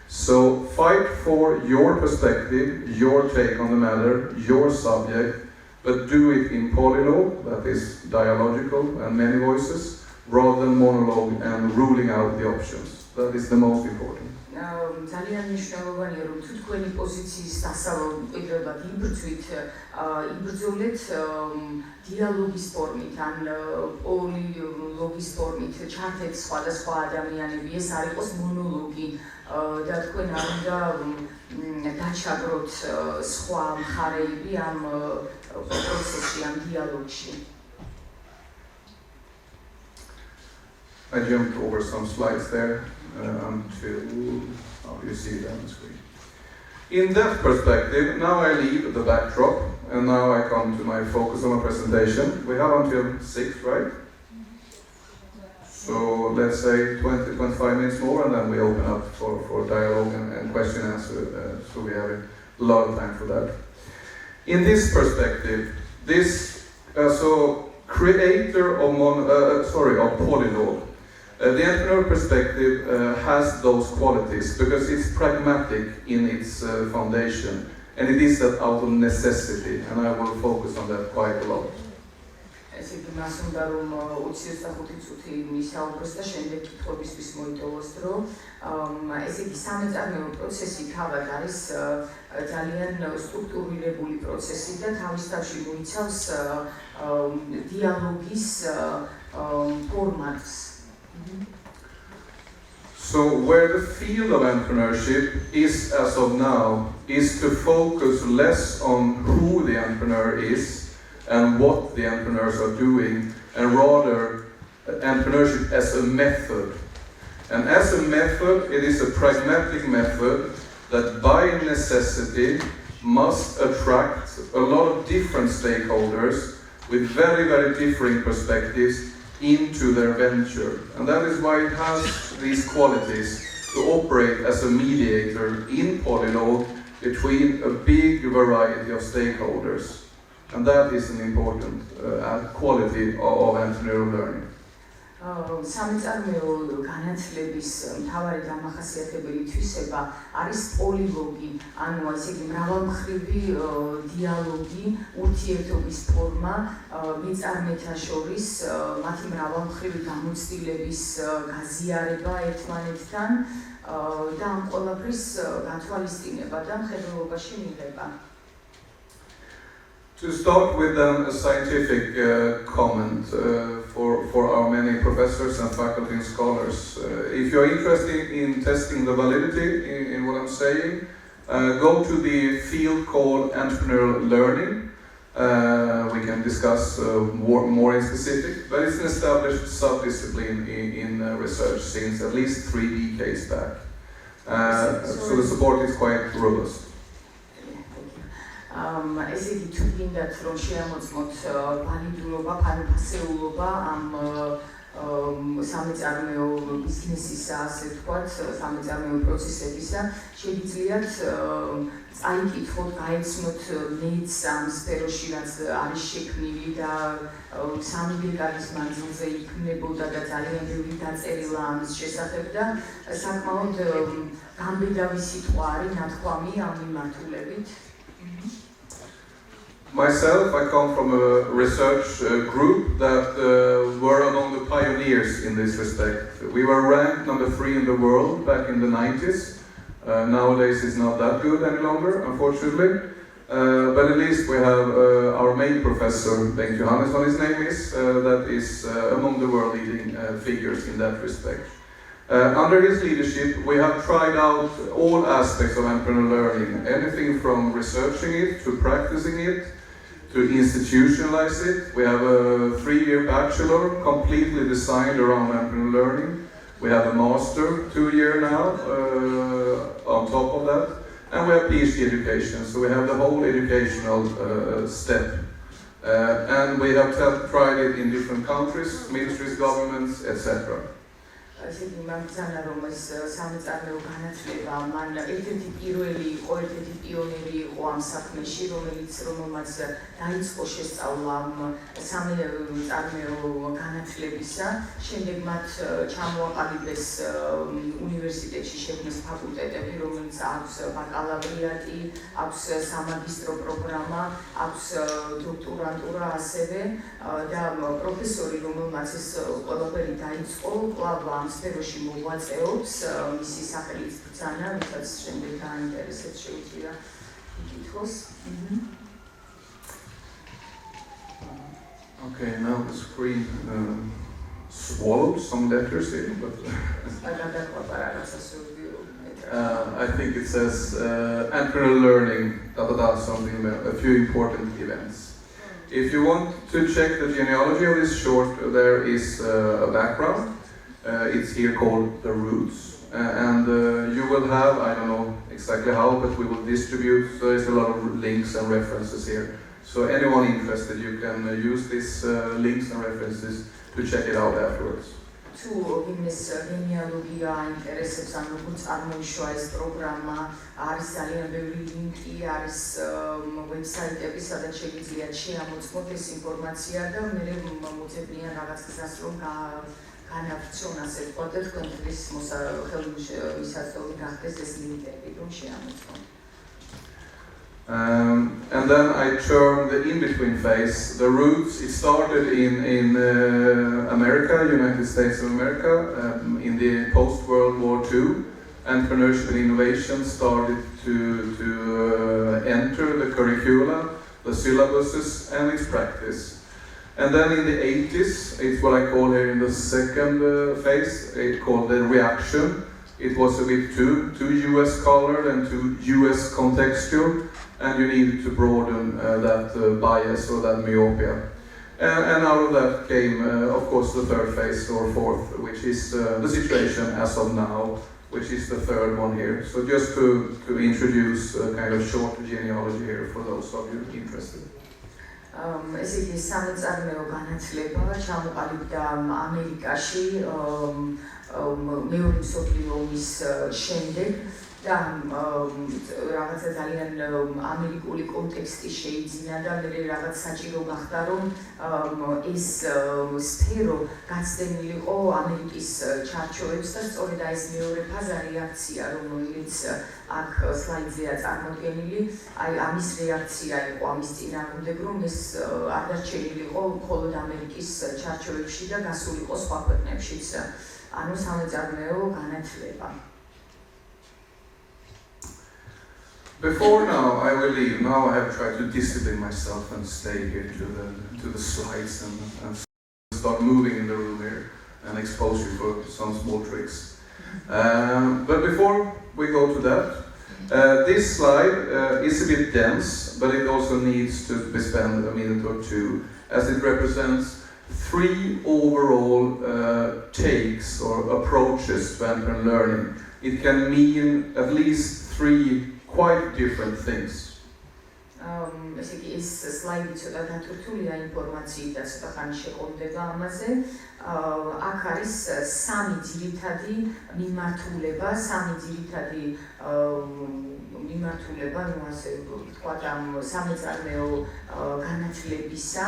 So fight for your perspective, your take on the matter, your subject, but do it in polylogue, that is dialogical and many voices, rather than monologue and ruling out the options. That is the most important. ძალიან მნიშვნელოვანია რომ თუ თქვენი პოზიციის დასავლად იბრძვით, იბრძოლეთ დიალოგის ფორმით ან პოლილოგის ფორმით, ჩართეთ სხვადასხვა ადამიანები, ეს არ იყოს მონოლოგი და თქვენ არ უნდა დაჩაგროთ სხვა მხარეები ამ პროცესში, ამ დიალოგში. I jumped over some slides there until you see it on the screen. In that perspective, now I leave the backdrop and now I come to my focus on my presentation. We have until 6, right? So let's say 20-25 minutes more and then we open up for dialogue and question and answer. So we have a lot of time for that. In this perspective, this creator of Polylog, the entrepreneur perspective has those qualities because it's pragmatic in its foundation and it is that out of necessity, and I will focus on that quite a lot. ესე იგი მას უნდა რომ 25 წუთი მისაუბროს და შემდეგ კითხვებისთვის მოიტოვოს დრო. ესე იგი სამეწარმეო პროცესი თავად არის ძალიან სტრუქტურირებული პროცესი და თავის თავში მოიცავს დიალოგის ფორმატს. So where the field of entrepreneurship is as of now is to focus less on who the entrepreneur is and what the entrepreneurs are doing, and rather entrepreneurship as a method. And as a method, it is a pragmatic method that by necessity must attract a lot of different stakeholders with very, very differing perspectives into their venture. And that is why it has these qualities to operate as a mediator in Polylog between a big variety of stakeholders. And that is an important quality of entrepreneurial learning. სამეწარმეო განათლების მთავარი დამახასიათებელი თვისება არის პოლილოგი, ანუ ესე იგი მრავალმხრივი დიალოგი, ურთიერთობის ფორმა მეწარმეთა შორის, მათი მრავალმხრივი გამოცდილების გაზიარება ერთმანეთთან და ამ ყველაფრის გათვალისწინება და მხედველობაში მიღება. To start with a scientific comment for our many professors and faculty and scholars. If you're interested in testing the validity in what I'm saying, go to the field called entrepreneurial learning. We can discuss more in specific, but it's an established sub-discipline in research since at least 3 decades back. So the support is quite robust. ესე იგი თუ გინდათ რომ შეამოწმოთ ვალიდურობა, ფასეულობა ამ სამეწარმეო ბიზნესისა, ასე ვთქვათ, სამეწარმეო პროცესებისა, შეგიძლიათ წაიკითხოთ, გაიცნოთ მეც ამ სფეროში, რაც არის შექმნილი და 3 დეკადის მანძილზე იქმნებოდა და ძალიან ბევრი დაწერილა ამის შესახებ და საკმაოდ გამბედავი სიტყვა არის ნათქვამი ამ მიმართულებით. Myself, I come from a research group that were among the pioneers in this respect. We were ranked number 3 in the world back in the 90s. Nowadays it's not that good any longer, unfortunately. But at least we have our main professor, Johannes, what his name is, that is among the world leading figures in that respect. Under his leadership, we have tried out all aspects of entrepreneurial learning, anything from researching it to practicing it, to institutionalize it. We have a 3-year bachelor completely designed around entrepreneurial learning. We have a master 2-year now on top of that, and we have PhD education. So we have the whole educational step, and we have tried it in different countries, ministries, governments, etc. ესეთი მაგზანა რომ ეს სამწარმოო განათლება მან ერთ-ერთი პირველი იყო, ერთ-ერთი პიონერი იყო ამ საქმეში, რომელმაც დაიწყო შესწავლა სამწარმოო განათლებისა. შემდეგ მათ ჩამოაყალიბეს უნივერსიტეტში შექმნეს ფაკულტეტები, რომელიც აქვს ბაკალავრიატი, აქვს სამაგისტრო პროგრამა, აქვს დოქტორანტურა ასევე და პროფესორი, რომელმაც ეს ყველაფერი დაიწყო, კვლავ ამ სფეროში მოღვაწეობს, მისი სახელიც ბრძანა, ვისაც შემდეგ დაინტერესებს შეუძლია იკითხოს. Okay, now the screen swallowed some letters here, but I think it says entrepreneurial learning, something, a few important events. If you want to check the genealogy of this short, there is a background. It's here called The Roots, and you will have, I don't know exactly how, but we will distribute, so there's a lot of links and references here. So anyone interested, you can use these links and references to check it out afterwards. თუ იმის გენეალოგია აინტერესებს, ან როგორ წარმოიშვა ეს პროგრამა, არის ძალიან ბევრი ლინკი, არის ვებსაიტები, სადაც შეგიძლიათ შეამოწმოთ ეს ინფორმაცია და მე მოძებნიან რაღაც გზას, რომ განავრცონ, ასე ვთქვათ, და თქვენთვის მისაწვდომი გახდეს ეს ლინკები, რომ შეამოწმოთ. And then I termed the in-between phase, the roots. It started in America, United States of America, in the post-World War II. Entrepreneurship and innovation started to enter the curricula, the syllabuses, and its practice. And then in the 80s, it's what I call here in the second phase, it's called the reaction. It was a bit too US colored and too US contextual. And you needed to broaden that bias or that myopia. And out of that came, of course, the third phase or fourth, which is the situation as of now, which is the third one here. So just to introduce a kind of short genealogy here for those of you interested. ეს იგი სამწარმოო განათლება ჩამოყალიბდა ამერიკაში მეორე მსოფლიო ომის შემდეგ. და რაღაცა ძალიან ამერიკული კონტექსტი შეიძინა და მე რაღაც საჭირო გახდა რომ ეს სფერო გაცდენილიყო ამერიკის ჩარჩოებს და სწორედ ეს მეორე ფაზა რეაქცია რომელიც აქ სლაიდზეა წარმოდგენილი აი ამის რეაქცია იყო ამის წინააღმდეგ რომ ეს არ დარჩენილიყო მხოლოდ ამერიკის ჩარჩოებში და გასულიყო სხვა ქვეყნებშიც ანუ სამწარმოო განათლება. Before now, I will leave. Now I have tried to discipline myself and stay here to the slides and start moving in the room here and expose you for some small tricks. But before we go to that, this slide is a bit dense, but it also needs to be spent a minute or two, as it represents 3 overall takes or approaches to entrepreneurial learning. It can mean at least 3 quite different things. ესე იგი ეს სლაიდი ცოტა დატვირთულია ინფორმაციით და ცოტა ხანი შეყოლდება ამაზე. აქ არის 3 ძირითადი მიმართულება, 3 ძირითადი მიმართულება, ну ასე ვთქვათ, ამ სამწარმოო განათლებისა,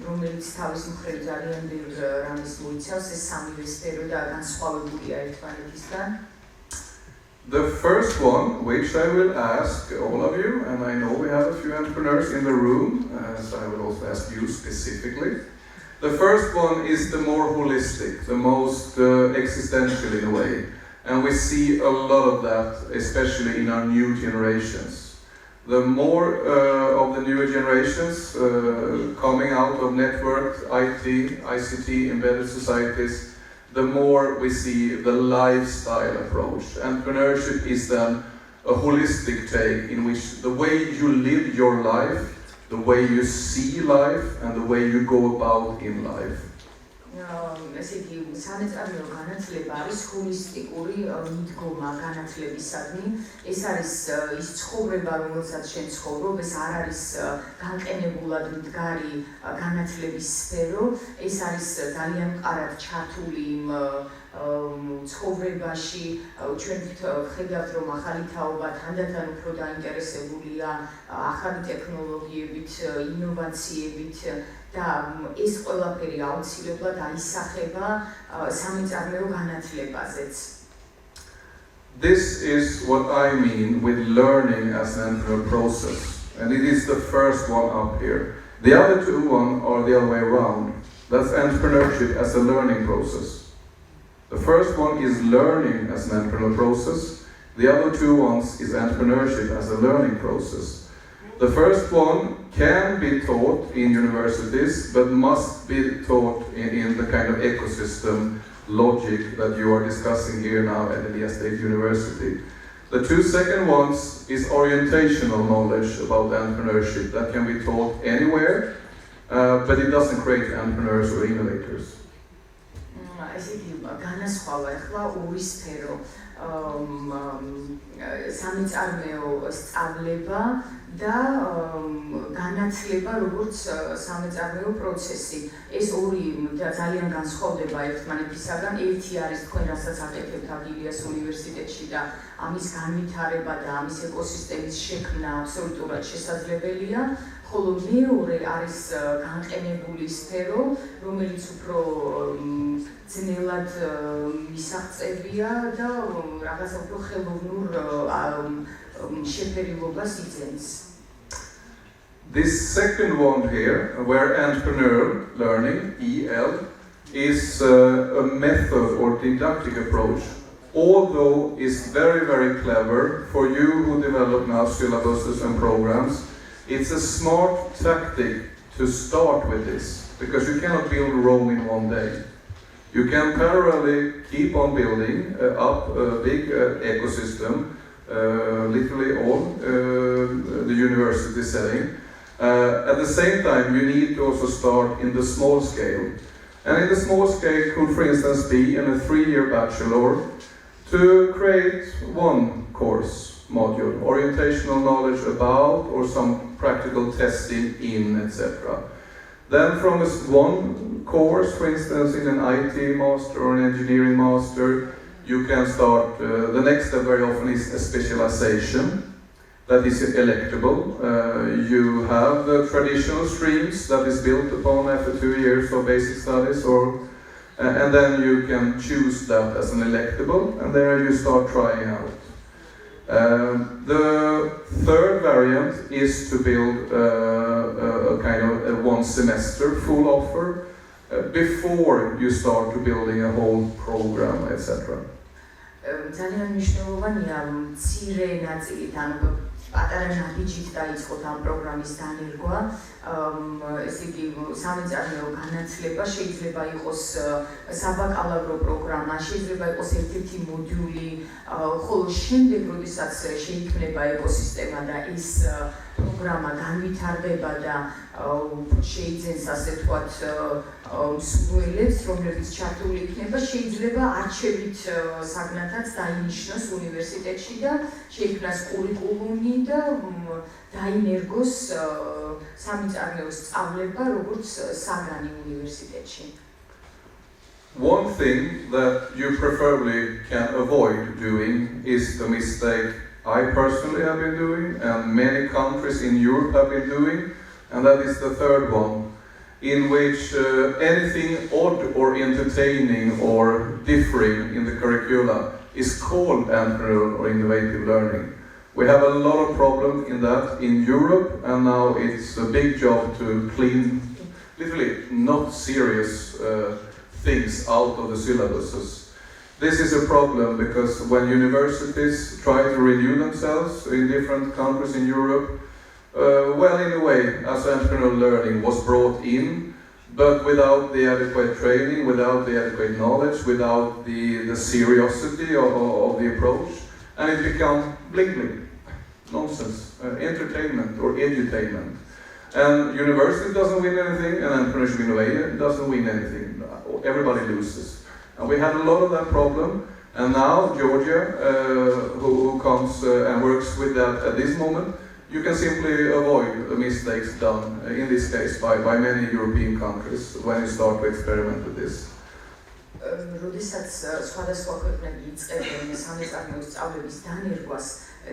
რომელიც თავის მხრივ ძალიან ბევრ რამეს მოიცავს, ეს 3 სფერო და განსხვავებულია ერთმანეთისგან. The first one, which I will ask all of you, and I know we have a few entrepreneurs in the room, so I will also ask you specifically. The first one is the more holistic, the most existential in a way, and we see a lot of that, especially in our new generations. The more of the newer generations coming out of networked IT, ICT, embedded societies, the more we see the lifestyle approach. Entrepreneurship is then a holistic take in which the way you live your life, the way you see life, and the way you go about in life. ესე იგი, სამეწარმეო განათლება არის ჰოლისტიკური მიდგომა განათლებისადმი. ეს არის ის ცხოვრება, რომელსაც შენ ცხოვრობ, ეს არ არის განყენებულად მდგარი განათლების სფერო, ეს არის ძალიან მყარად ჩართული იმ ცხოვრებაში, ჩვენ ვხედავთ, რომ ახალი თაობა თანდათან უფრო დაინტერესებულია ახალი ტექნოლოგიებით, ინოვაციებით და ეს ყველაფერი აუცილებლად აისახება სამეწარმეო განათლებაზეც. This is what I mean with learning as an entrepreneurial process, and it is the first one up here. The other two are the other way around. That's entrepreneurship as a learning process. The first one is learning as an entrepreneurial process. The other two ones is entrepreneurship as a learning process. The first one can be taught in universities, but must be taught in the kind of ecosystem logic that you are discussing here now at Ilia State University. The two second ones is orientational knowledge about entrepreneurship that can be taught anywhere, but it doesn't create entrepreneurs or innovators. ესე იგი, განასხვავა ახლა ორი სფერო. სამეწარმეო სწავლება და განათლება როგორც სამეწარმეო პროცესი. ეს ორი ძალიან განსხვავდება ერთმანეთისაგან. ერთი არის თქვენ რასაც აკეთებთ ილიას უნივერსიტეტში და ამის განვითარება და ამის ეკოსისტემის შექმნა აბსოლუტურად შესაძლებელია. ხოლო მეორე არის განყენებული სფერო, რომელიც უფრო ძნელად მისაღწევია და რაღაცა უფრო ხელოვნურ შეფერილობას იძენს. This second one here, where entrepreneurial learning, EL, is a method or didactic approach, although it's very, very clever for you who develop now syllabuses and programs. It's a smart tactic to start with this, because you cannot build Rome in one day. You can parallelly keep on building up a big ecosystem, literally all the university setting. At the same time, you need to also start in the small scale. And in the small scale could, for instance, be in a 3-year bachelor to create one course module, orientational knowledge about or some practical testing in, etc. Then from one course, for instance, in an IT master or an engineering master, you can start, the next step very often is a specialization that is electable. You have the traditional streams that is built upon after 2 years of basic studies, and then you can choose that as an electable, and there you start trying out. The third variant is to build a kind of a 1 semester full offer before you start to building a whole program, etc. ძალიან მნიშვნელოვანია მცირე ნაწილით, ანუ პატარა ნაბიჯით დაიწყოთ ამ პროგრამის დანერგვა. ესე იგი, სამეწარმეო განათლება შეიძლება იყოს საბაკალავრო პროგრამა, შეიძლება იყოს ერთ-ერთი მოდული, ხოლო შემდეგ, როდესაც შეიქმნება ეკოსისტემა და ეს პროგრამა განვითარდება და შეიძენს, ასე ვთქვათ, მსვლელებს, რომლებიც ჩართული იქნება, შეიძლება არჩევით საგნათაც დაინიშნოს უნივერსიტეტში და შეიქმნას კურიკულუმი და დაინერგოს სამეწარმეო სწავლება როგორც საგანი უნივერსიტეტში. One thing that you preferably can avoid doing is the mistake I personally have been doing and many countries in Europe have been doing, and that is the third one, in which anything odd or entertaining or differing in the curricula is called entrepreneurial or innovative learning. We have a lot of problem in that in Europe, and now it's a big job to clean literally not serious things out of the syllabuses. This is a problem because when universities try to renew themselves in different countries in Europe, well, in a way, as entrepreneurial learning was brought in, but without the adequate training, without the adequate knowledge, without the seriosity of the approach, and it becomes bling-bling, nonsense, entertainment or edutainment. And university doesn't win anything, and entrepreneurship innovation doesn't win anything. Everybody loses. And we had a lot of that problem. And now Georgia, who comes and works with that at this moment, you can simply avoid the mistakes done, in this case, by many European countries when you start to experiment with this. როდესაც სხვადასხვა ქვეყნები იწყებენ სამეცნიერო სწავლების დანერგვას,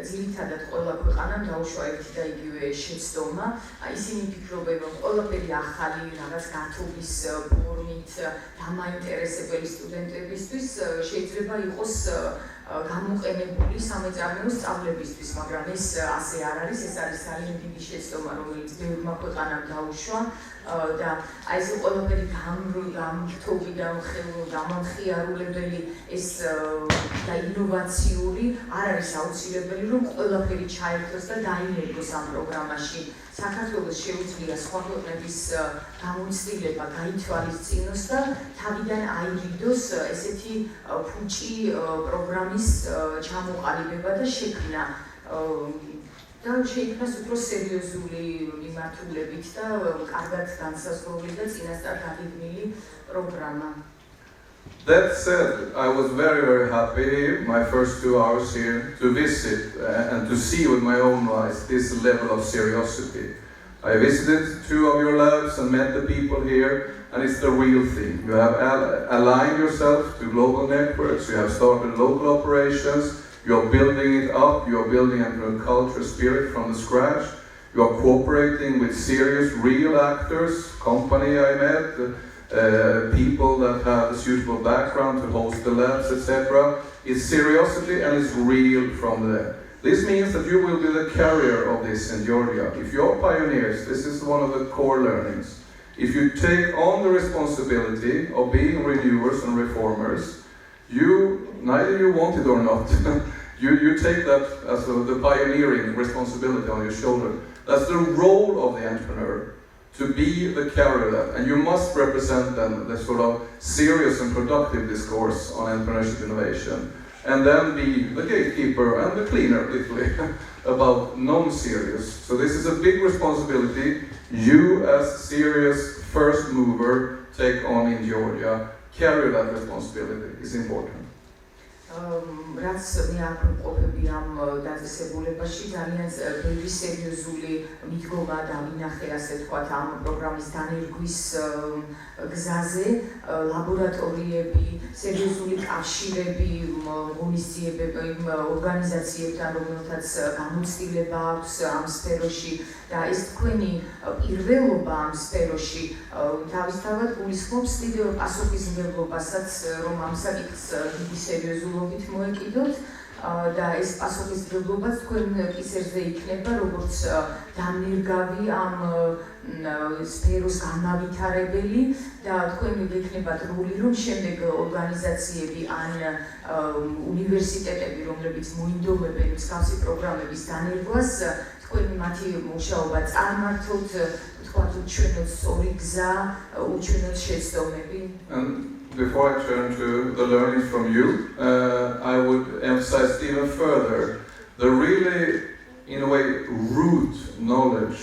ძირითადად ყველა ქვეყანამ დაუშვა ერთი და იგივე შეცდომა. ისინი ფიქრობენ, რომ ყველაფერი ახალი, რაღაც გათობის ფორმით დამაინტერესებელი სტუდენტებისთვის შეიძლება იყოს გამოყენებული სამეცნიერო სწავლებისთვის, მაგრამ ეს ასე არ არის, ეს არის ძალიან დიდი შეცდომა, რომელიც ბევრმა ქვეყანამ დაუშვა და აი ეს ყველაფერი გამრთობი და გამახიარულებელი ეს და ინოვაციური არ არის აუცილებელი, რომ ყველაფერი ჩაერთოს და დაინერგოს ამ პროგრამაში. საქართველოს შეუძლია სხვა ქვეყნების გამოცდილება გაითვალისწინოს და თავიდან აირიდოს ესეთი ფუჭი პროგრამის ჩამოყალიბება და შექმნა და შეიქმნას უფრო სერიოზული მიმართულებით და კარგად განსაზღვრული და წინასწარ გაგეგმილი პროგრამა. That said, I was very, very happy my first 2 hours here to visit and to see with my own eyes this level of seriosity. I visited 2 of your labs and met the people here, and it's the real thing. You have aligned yourself to global networks, you have started local operations, you are building it up, you are building a culture spirit from the scratch, you are cooperating with serious, real actors, company I met, people that have a suitable background to host the labs, etc. It's seriosity and it's real from there. This means that you will be the carrier of this in Georgia. If you're pioneers, this is one of the core learnings. If you take on the responsibility of being renewers and reformers, neither you want it or not, you take that as the pioneering responsibility on your shoulder. That's the role of the entrepreneur, to be the carrier of that. And you must represent then the sort of serious and productive discourse on entrepreneurship innovation. And then be the gatekeeper and the cleaner, literally, about non-serious. So this is a big responsibility you as serious first mover take on in Georgia. Carry that responsibility, it's important. რაც მე აკმაყოფები ამ დაწესებულებაში ძალიან ბევრი სერიოზული მიდგომა დავინახე, ასე ვთქვათ, ამ პროგრამის დანერგვის გზაზე, ლაბორატორიები, სერიოზული კავშირები ღონისძიებები ორგანიზაციებთან, რომელთაც გამოცდილება აქვს ამ სფეროში და ეს თქვენი პირველობა ამ სფეროში თავისთავად გულისხმობს დიდ პასუხისმგებლობასაც, რომ ამ საკითხს დიდი სერიოზულობით მოეკიდოთ და ეს პასუხისმგებლობაც თქვენ კისერზე იქნება, როგორც დამნერგავი ამ სფეროს განმავითარებელი და თქვენ გექნებათ როლი, რომ შემდეგ ორგანიზაციები ან უნივერსიტეტები, რომლებიც მოინდომებენ მსგავსი პროგრამების დანერგვას, თქვენ მათი მუშაობა წარმართოთ, ვთქვათ, უჩვენოთ სწორი გზა, უჩვენოთ შეცდომები. Before I turn to the learnings from you, I would emphasize even further the really, in a way, root knowledge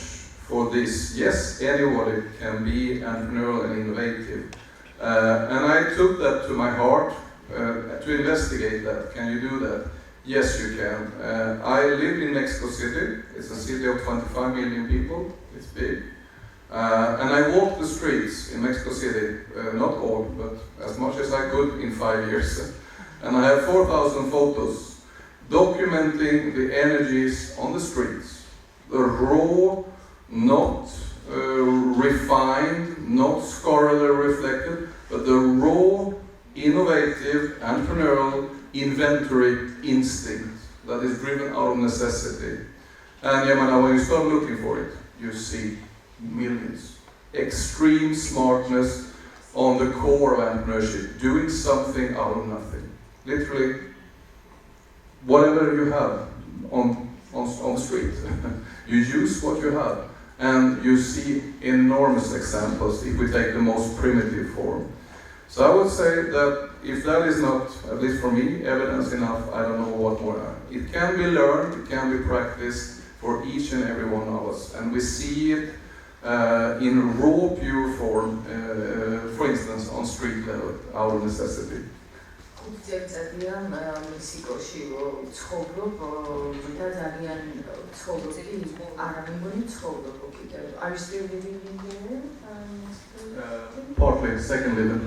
for this. Yes, anybody can be entrepreneurial and innovative. And I took that to my heart to investigate that. Can you do that? Yes, you can. I live in Mexico City. It's a city of 25 million people. It's big. And I walked the streets in Mexico City, not all, but as much as I could in 5 years. And I have 4,000 photos documenting the energies on the streets. The raw, not refined, not scholarly reflected, but the raw, innovative, entrepreneurial, inventory instinct that is driven out of necessity. And when you start looking for it, you see millions. Extreme smartness on the core of entrepreneurship, doing something out of nothing. Literally, whatever you have on the street, you use what you have. And you see enormous examples if we take the most primitive form. So I would say that if that is not, at least for me, evidence enough, I don't know what more. It can be learned, it can be practiced for each and every one of us. And we see it in raw, pure form, for instance, on street level, out of necessity. წელიწადია მექსიკოში ცხოვრობ და ძალიან ცხოვრობ არა მეგონი ცხოვრობ კიდევ. Are you still living in there? Partly, second living.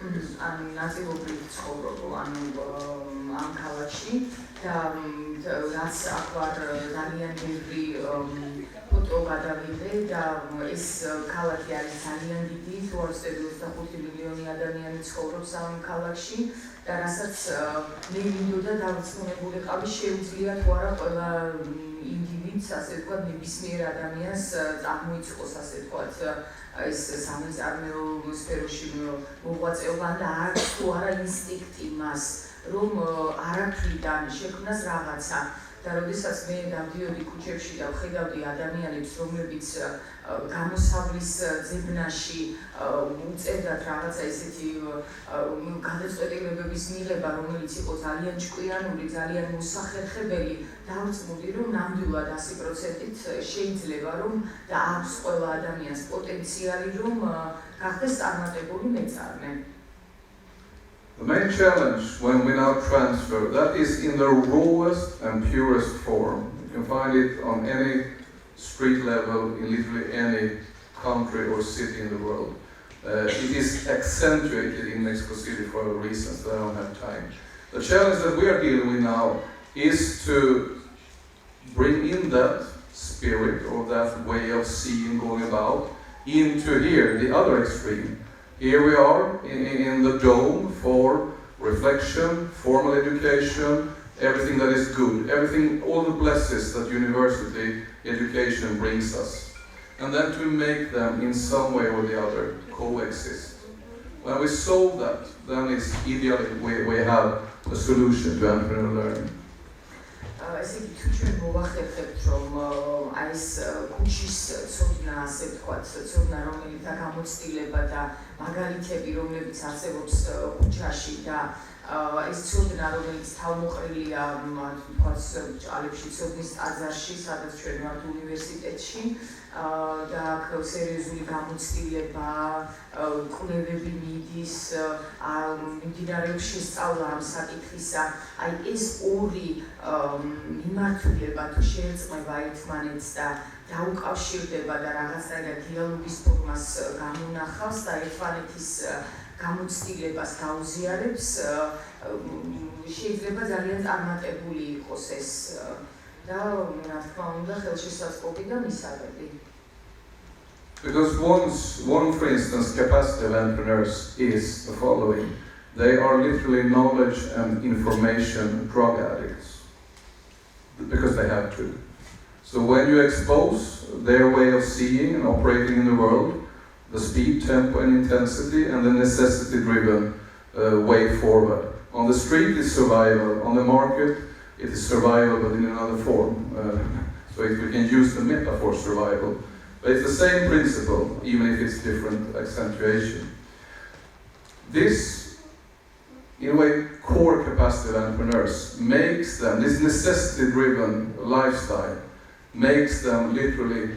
ან ნაწილობრივ ცხოვრობ ამ ქალაქში და რაც აქ ვარ ძალიან ბევრი ფოტო გადავიღე და ეს ქალაქი არის ძალიან დიდი, 225 მილიონი ადამიანი ცხოვრობს ამ ქალაქში და რასაც მე მინდოდა დავწმუნებულიყავი შეუძლია თუ არა ყველა ინდივიდს, ასე ვთქვათ, ნებისმიერ ადამიანს წარმოიწყოს, ასე ვთქვათ, ეს სამეწარმეო სფეროში მოღვაწეობა და აქვს თუ არა ინსტინქტი მას, რომ არაფრიდან შექმნას რაღაცა. და როდესაც მე დავდიოდი ქუჩებში და ვხედავდი ადამიანებს, რომლებიც გამოსავლის ძებნაში უწევდათ რაღაცა ესეთი გადაწყვეტილებების მიღება, რომელიც იყო ძალიან ჭკვიანური, ძალიან მოსახერხებელი, დავწმუნდი, რომ ნამდვილად 100%-ით შეიძლება, რომ და აქვს ყველა ადამიანს პოტენციალი, რომ გახდეს წარმატებული მეწარმე. The main challenge when we now transfer, that is in the rawest and purest form. You can find it on any street level in literally any country or city in the world. It is accentuated in Mexico City for reasons that I don't have time. The challenge that we are dealing with now is to bring in that spirit or that way of seeing going about into here, the other extreme. Here we are in the dome for reflection, formal education, everything that is good, everything, all the blessings that university education brings us. And then to make them in some way or the other coexist. When we solve that, then it's ideally we have a solution to entrepreneurial learning. ესე იგი თუ ჩვენ მოვახერხებთ რომ აი ეს ქუჩის ცოდნა ასე ვთქვათ ცოდნა რომელიც გამოცდილება და მაგალითები რომლებიც არსებობს ქუჩაში და ეს ცოდნა რომელიც თავმოყრილია თქვათ ჭალებში ცოდნის ტაძარში სადაც ჩვენ ვართ უნივერსიტეტში და აქ სერიოზული გამოცდილება კვლევები მიდის მიმდინარეობს შესწავლა ამ საკითხისა აი ეს ორი მიმართულება თუ შეერწყმება ერთმანეთს და დაუკავშირდება და რაღაცნაირად დიალოგის ფორმას გამონახავს და ერთმანეთის გამოცდილებას გაუზიარებს შეიძლება ძალიან წარმატებული იყოს ეს და რა თქმა უნდა ხელშესაწყობი და მისაღები. Because one, for instance, capacity of entrepreneurs is the following. They are literally knowledge and information drug addicts. Because they have to. So when you expose their way of seeing and operating in the world, the speed, tempo and intensity and the necessity-driven way forward. On the street is survival, on the market it is survival but in another form. So if we can use the metaphor survival. But it's the same principle, even if it's different accentuation. This, in a way, core capacity of entrepreneurs makes them, this necessity-driven lifestyle, makes them literally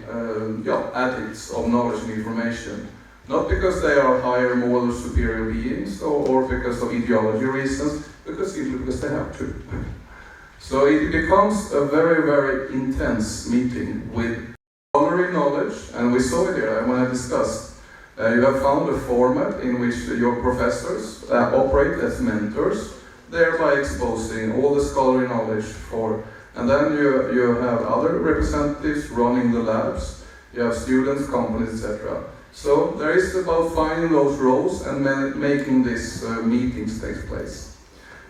addicts of knowledge and information. Not because they are higher, more superior beings or because of ideology reasons, simply because they have to. So it becomes a very, very intense meeting with scholarly knowledge, and we saw it here when I discussed. You have found a format in which your professors operate as mentors, thereby exposing all the scholarly knowledge for. And then you have other representatives running the labs, you have students, companies, etc. So there is about finding those roles and making these meetings take place.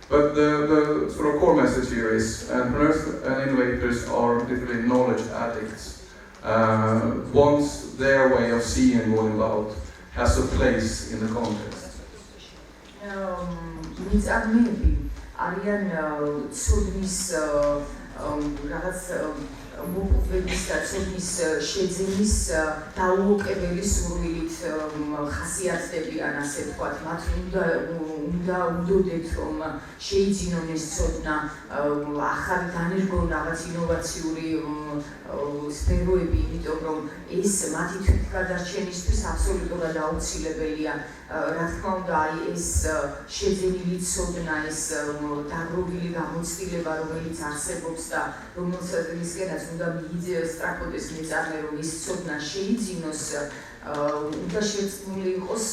But the sort of core message here is entrepreneurs and innovators are literally knowledge addicts. Once their way of seeing going about has a place in the context. მოპოვების და ცოდნის შეძენის დაუოკებელი სურვილით ხასიათდებიან, ასე ვთქვათ, მათ უნდა უნდოდეთ, რომ შეიძინონ ეს ცოდნა, ახალი განერგონ რაღაც ინოვაციური სფეროები, იმიტომ რომ ეს მათი თვითგადარჩენისთვის აბსოლუტურად აუცილებელია. რა თქმა უნდა, აი ეს შეძენილი ცოდნა, ეს დაგროვილი გამოცდილება, რომელიც არსებობს და რომელსაც უნდა სწრაფოდეს მეწარმე, რომ ის ცოდნა შეიძინოს, უნდა შერწყმული იყოს,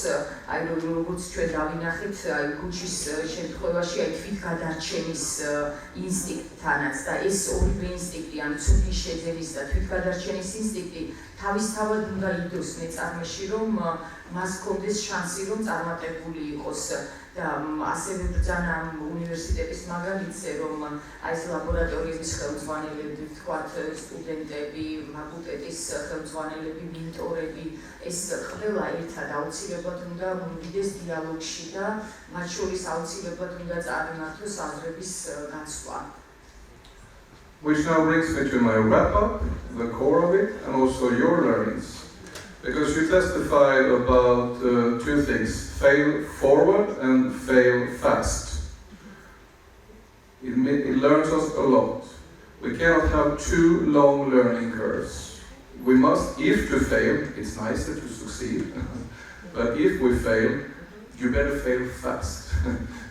აი როგორც ჩვენ დავინახეთ, აი გუჩის შემთხვევაში, აი თვითგადარჩენის ინსტინქტთანაც და ეს ორივე ინსტინქტი, ანუ ცოდნის შეძენის და თვითგადარჩენის ინსტინქტი თავისთავად უნდა იდოს მეწარმეში, რომ მას ჰქონდეს შანსი, რომ წარმატებული იყოს. და ასევე ბრძანა უნივერსიტეტის მაგალითზე, რომ აი ეს ლაბორატორიების ხელმძღვანელები, ვთქვათ, სტუდენტები, ფაკულტეტის ხელმძღვანელები, მინტორები, ეს ყველა ერთად აუცილებლად უნდა მივიდეს დიალოგში და მათ შორის აუცილებლად უნდა წარმართოს აზრების გაცვლა. Which now brings me to my wrap-up, the core of it, and also your learnings. Because you testified about two things, fail forward and fail fast. It learns us a lot. We cannot have two long learning curves. We must, if to fail, it's nicer to succeed, but if we fail, you better fail fast,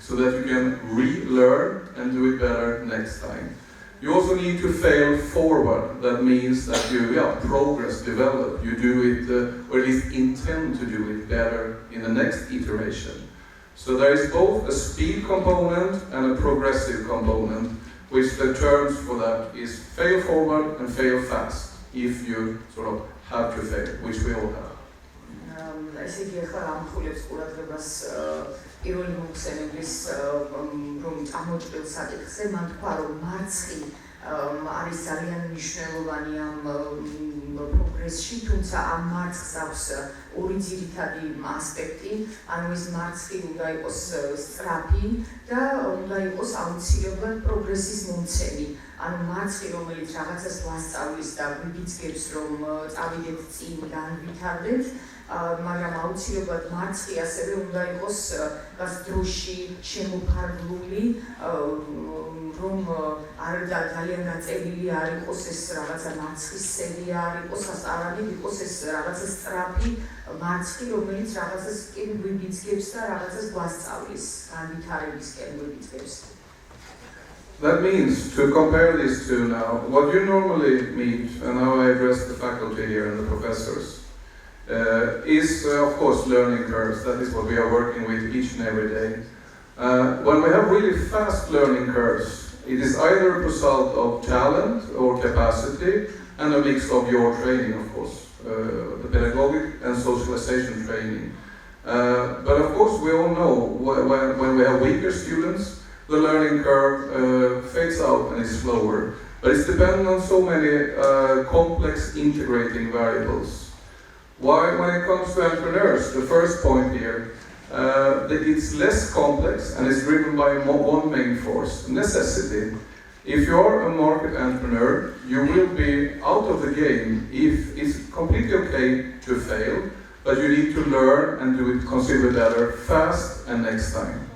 so that you can relearn and do it better next time. You also need to fail forward. That means that you progress, develop. You do it, or at least intend to do it better in the next iteration. So there is both a speed component and a progressive component, which the terms for that is fail forward and fail fast, if you sort of have to fail, which we all have. ესე იგი, ახლა ამხოლებს ყურადღებას პირველი მოხსენებლის რომ წამოჭრილ საკითხზე, მან თქვა, რომ მარცხი არის ძალიან მნიშვნელოვანი ამ პროგრესში, თუმცა ამ მარცხს აქვს ორი ძირითადი ასპექტი, ანუ ეს მარცხი უნდა იყოს სწრაფი და უნდა იყოს აუცილებლად პროგრესის მომცემი. ანუ მარცხი, რომელიც რაღაცას ვასწავლის და გვიბიძგებს, რომ წავიდეთ წინ, განვითარდეთ, მაგრამ აუცილებლად მარცხი ასევე უნდა იყოს დროში შემოფარგლული, რომ არ ძალიან ნაწილილი არ იყოს ეს რაღაცა მარცხის სერია არ იყოს, არამედ იყოს ეს რაღაცა სწრაფი მარცხი, რომელიც რაღაცას კი გვიბიძგებს და რაღაცას გვასწავლის, განვითარებისკენ გვიბიძგებს. That means, to compare these two now, what you normally meet, and how I address the faculty here and the professors, is of course learning curves. That is what we are working with each and every day. When we have really fast learning curves, it is either a result of talent or capacity and a mix of your training, of course, the pedagogic and socialization training. But of course we all know when we have weaker students, the learning curve fades out and is slower. But it's dependent on so many complex integrating variables. Why, when it comes to entrepreneurs, the first point here, that it's less complex and it's driven by one main force, necessity. If you're a market entrepreneur, you will be out of the game if it's completely okay to fail, but you need to learn and do it considerably better fast and next time.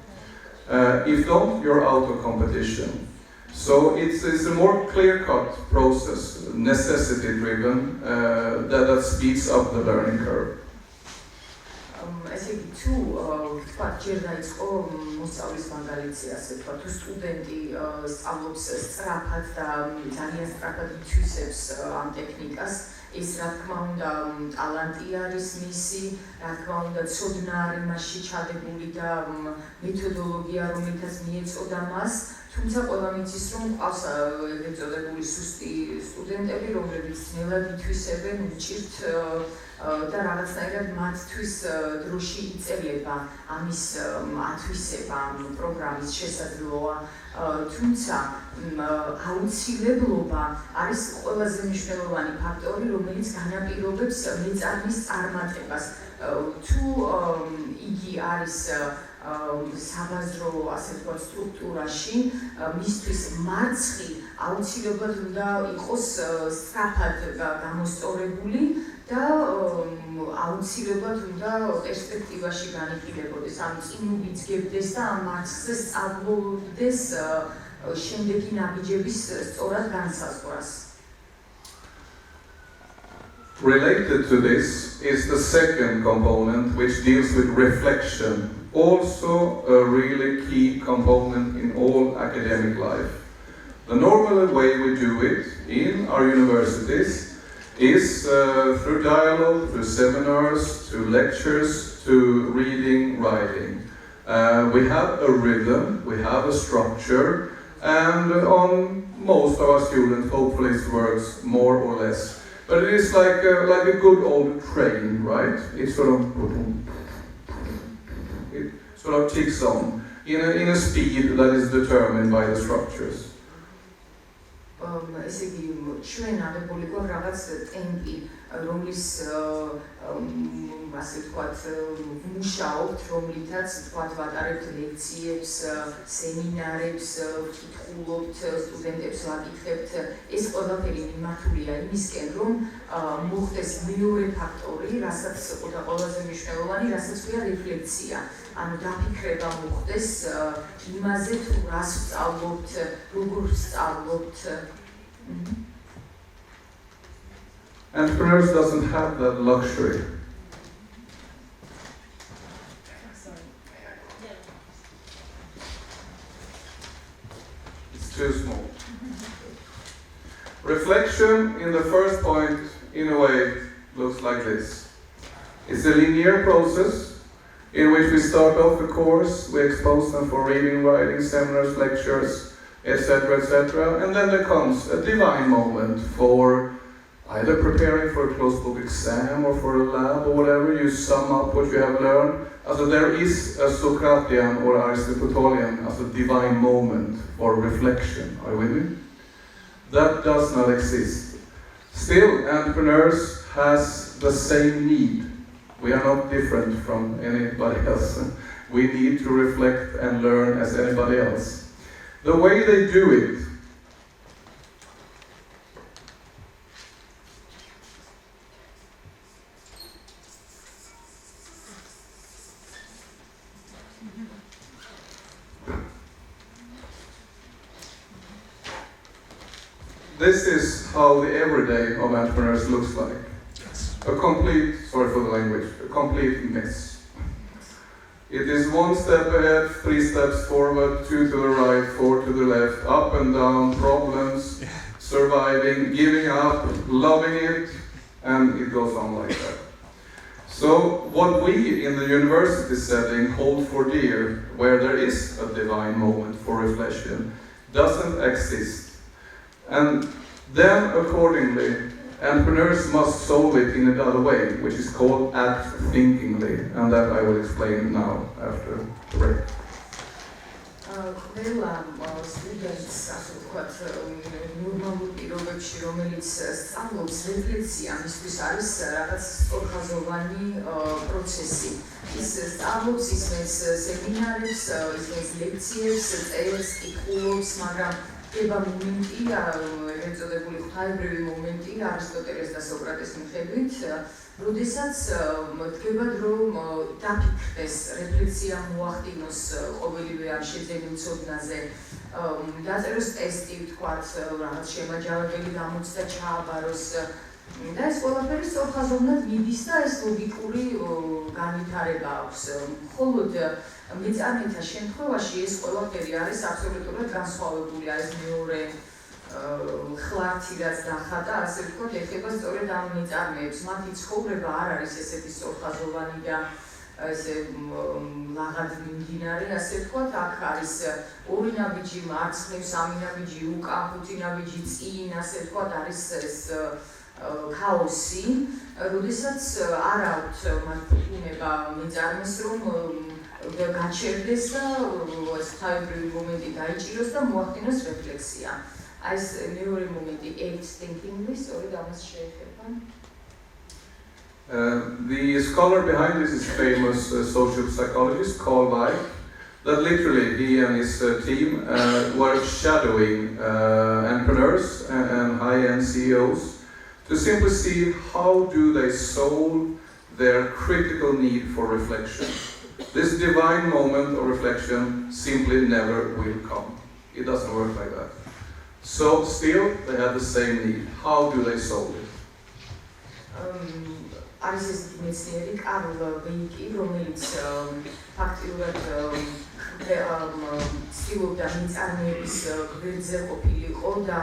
If not, you're out of competition. So it's a more clear-cut process, necessity-driven, that speeds up the learning curve. ესე იგი, თუ თქვა ჯერ დაიწყო მოსწავლის მაგალითზე, ასე თქვა, თუ სტუდენტი სწავლობს სწრაფად და ძალიან სწრაფად ითვისებს ამ ტექნიკას, ეს რა თქმა უნდა ტალანტი არის მისი, რა თქმა უნდა ცოდნა არის მასში ჩადებული და მეთოდოლოგია, რომელთაც მიეწოდა მას, თუმცა ყველა მიცის, რომ ყავს ეგრეთ წოდებული სუსტი სტუდენტები, რომლებიც ძნელად ითვისებენ, უჭირთ და რაღაცნაირად მათთვის დროში იწელება ამის ათვისება ამ პროგრამის შესაძლოა, თუმცა აუცილებლობა არის ყველაზე მნიშვნელოვანი ფაქტორი, რომელიც განაპირობებს მეწარმის წარმატებას. თუ იგი არის საბაზრო ასე ვთქვათ სტრუქტურაში მისთვის მარცხი აუცილებლად უნდა იყოს სწრაფად გამოსწორებული და აუცილებლად უნდა პერსპექტივაში განიხილებოდეს, ამ წინ უბიძგებდეს და ამ მარცხზე სწავლობდეს შემდეგი ნაბიჯების სწორად განსაზღვრას. Related to this is the second component, which deals with reflection, also a really key component in all academic life. The normal way we do it in our universities is through dialogue, through seminars, through lectures, through reading, writing. We have a rhythm, we have a structure, and on most of our students, hopefully it works more or less. But it is like a good old train, right? It sort of ticks on in a speed that is determined by the structures. ესე იგი ჩვენ აღებული გვაქვს რაღაც ტემპი, რომლის ასე ვთქვათ ვმუშაობთ, რომლითაც ვთქვათ ვატარებთ ლექციებს, სემინარებს, ვკითხულობთ, სტუდენტებს ვაკითხებთ. ეს ყველაფერი მიმართულია იმისკენ, რომ მოხდეს მეორე ფაქტორი, რასაც ყוטა ყველაზე მნიშვნელოვანი, რასაც ქვია რეფლექცია. ანუ დაფიქრება მოხდეს იმაზე, თუ რას ვსწავლობთ, როგორ ვსწავლობთ. Entrepreneurs doesn't have that luxury. It's too small. Reflection in the first point, in a way, looks like this. It's a linear process in which we start off the course, we expose them for reading, writing, seminars, lectures, etc., etc. And then there comes a divine moment for either preparing for a closed book exam or for a lab or whatever. You sum up what you have learned. Also, there is a Socratian or Aristotelian as a divine moment for reflection. Are you with me? That does not exist. Still, entrepreneurs has the same need. We are not different from anybody else. We need to reflect and learn as anybody else. The way they do it this is how the everyday of entrepreneurs looks like. A complete, sorry for the language, a complete mess. It is one step ahead, 3 steps forward, 2 to the right, 4 to the left, up and down, problems, surviving, giving up, loving it, and it goes on like that. So what we in the university setting hold for dear, where there is a divine moment for reflection, doesn't exist. And then accordingly, entrepreneurs must solve it in another way, which is called act thinkingly, and that I will explain now after the break. ყველა სტუდენტს, ასე ვთქვათ, ნორმალურ პირობებში, რომელიც სწავლობს რეფლექსია, მისთვის არის რაღაც სწორხაზოვანი პროცესი. ის სწავლობს, ისმენს სემინარებს, ისმენს ლექციებს, წერს, კითხულობს, მაგრამ ხდება მომენტი, ეწოდებული ღვთაებრივი მომენტი არისტოტელეს და სოკრატეს მიხედვით, როდესაც დგებად რომ დაფიქრდეს, რეფლექსია მოახდინოს ყოველივე ამ შეძენილ ცოდნაზე, დაწეროს ტესტი, ვთქვათ, რაღაც შემაჯამებელი გამოცდა ჩააბაროს და ეს ყველაფერი სწორხაზოვნად მიდის და ეს ლოგიკური განვითარება აქვს. მხოლოდ მეწარმეთა შემთხვევაში ეს ყველაფერი არის აბსოლუტურად განსხვავებული, არის მეორე ხლართი, რაც დახატა, ასე ვთქვათ, ეხება სწორედ ამ მეწარმეებს. მათი ცხოვრება არ არის ესეთი სწორხაზოვანი და ესე ლაღად მიმდინარე, ასე ვთქვათ, აქ არის 2 ნაბიჯი მარცხნივ, 3 ნაბიჯი უკან, 5 ნაბიჯი წინ, ასე ვთქვათ, არის ეს ქაოსი, როდესაც არ აქვს მართლუნება მეწარმეს, რომ გაჩერდეს და ეს ღვთაებრივი მომენტი დაიჭიროს და მოახდინოს რეფლექსია. აი ეს მეორე მომენტი act thinkingly, სწორედ ამას შეეხება. The scholar behind this is famous social psychologist called by that literally he and his team were shadowing entrepreneurs and high-end CEOs to simply see how do they solve their critical need for reflection. This divine moment of reflection simply never will come. It doesn't work like that. So still, they have the same need. How do they solve it? არის ეს მეცნიერი კარლ ვეიკი, რომელიც ფაქტიურად ცდილობდა მიწარმოების გვერდზე ყოფილიყო და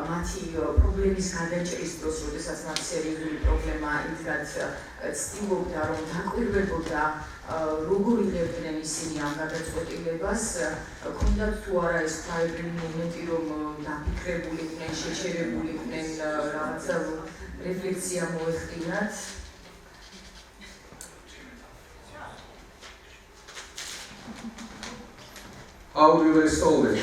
მათი პრობლემის გადაჭრის დროს, როდესაც მათ სერიოზული პრობლემა იდგათ, ცდილობდა რომ დაკვირვებოდა როგორ იღებდნენ ისინი ამ გადაწყვეტილებას, ქონდათ თუ არა ეს ფაიბრი მომენტი, რომ დაფიქრებულიყვნენ, შეჩერებულიყვნენ, რაღაცა რეფლექსია მოეხდინათ. How do they solve it?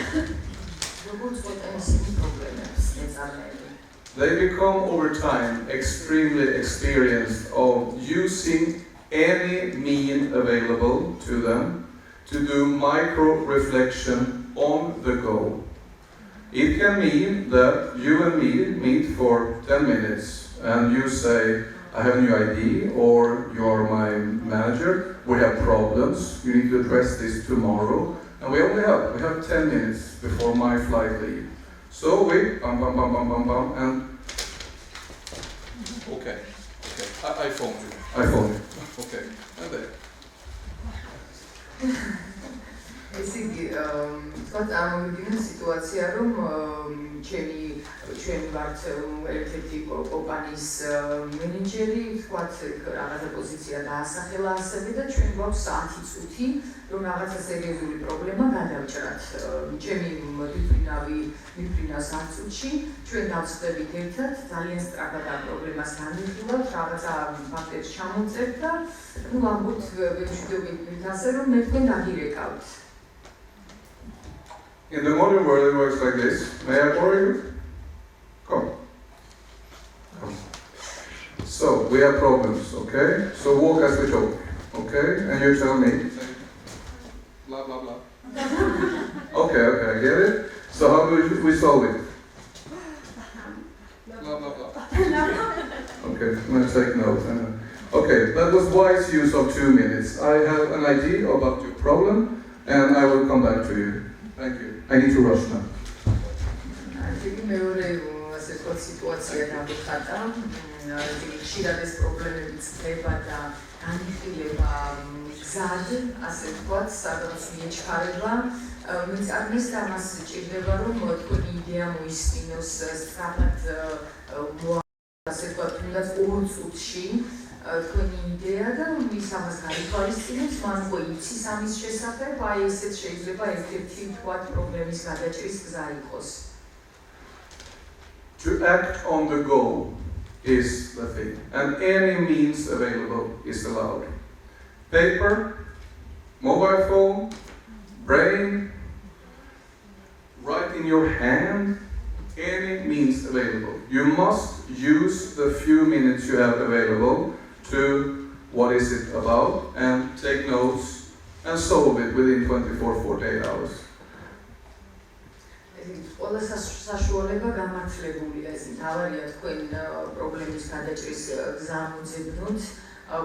They become over time extremely experienced of using any mean available to them to do micro-reflection on the go. It can mean that you and me meet for 10 minutes and you say, I have a new idea, or you are my manager, we have problems, you need to address this tomorrow. And we have 10 minutes before my flight leave. So we and okay. I phoned you. Okay. And there. ესე იგი, თქვა წარმოვიდგინე სიტუაცია, რომ ჩვენ ვართ ერთ-ერთი კომპანიის მენეჯერი, თქვათ რაღაცა პოზიცია დაასახელა ასევე და ჩვენ გვაქვს 10 წუთი, რომ რაღაცა სერიოზული პრობლემა გადავჭრათ. ჩემი მიფრინა 10 წუთში, ჩვენ დავწყდებით ერთად, ძალიან სწრაფად ამ პრობლემას განვიხილავთ, რაღაცა ფაქტებს ჩამოვწერთ და ვამბობთ ვეშვიდობით ასე, რომ მე თქვენ დაგირეკავთ. In the modern world, it works like this. May I borrow you? Come. So, we have problems, okay? So walk as we talk, okay? And you tell me. Blah, blah, blah. Okay, I get it. So how do we solve it? Blah, blah, blah. Okay, I'm going to take notes. Okay, that was wise use of 2 minutes. I have an idea about your problem, and I will come back to you. Thank you. I need to rush now. სიტუაცია დავიხატა, ხშირად ეს პრობლემები წდება და განიხილება გზად, ასე ვთქვათ, სადაც მიეჩქარება. მიწარმის და მას სჭირდება, რომ თქვენი იდეა მოისმინოს სწრაფად, ასე ვთქვათ, თუნდაც 2 წუთში თქვენი იდეა და ის ამას გაითვალისწინებს, მან უკვე იცის ამის შესახებ, აი ესეც შეიძლება ერთ-ერთი ვთქვათ პრობლემის გადაჭრის გზა იყოს. To act on the go is the thing, and any means available is allowed. Paper, mobile phone, brain, write in your hand, any means available. You must use the few minutes you have available to what is it about and take notes and solve it within 24-48 hours. ყველა საშუალება გამართლებულია, ეს თავარია თქვენ პრობლემის გადაჭრის გზა მოძებნოთ,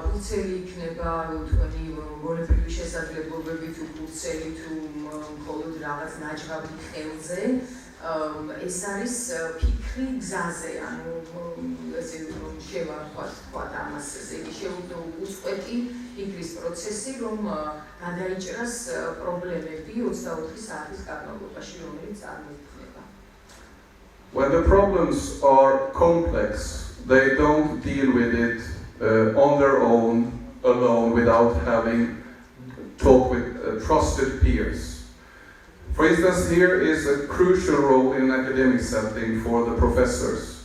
ფულცელი იქნება თქვენი მონებრივი შესაძლებლობები თუ ფულცელი თუ მხოლოდ რაღაც ნაჭღავი ხელზე, ეს არის ფიქრი გზაზე, ანუ ესე რომ შევარქვათ ამას, ესე იგი უწყვეტი ფიქრის პროცესი, რომ გადაიჭრას პრობლემები 24 საათის განმავლობაში, რომელიც წარმოიქმნება. When the problems are complex, they don't deal with it on their own, alone, without having talk with trusted peers. For instance, here is a crucial role in an academic setting for the professors.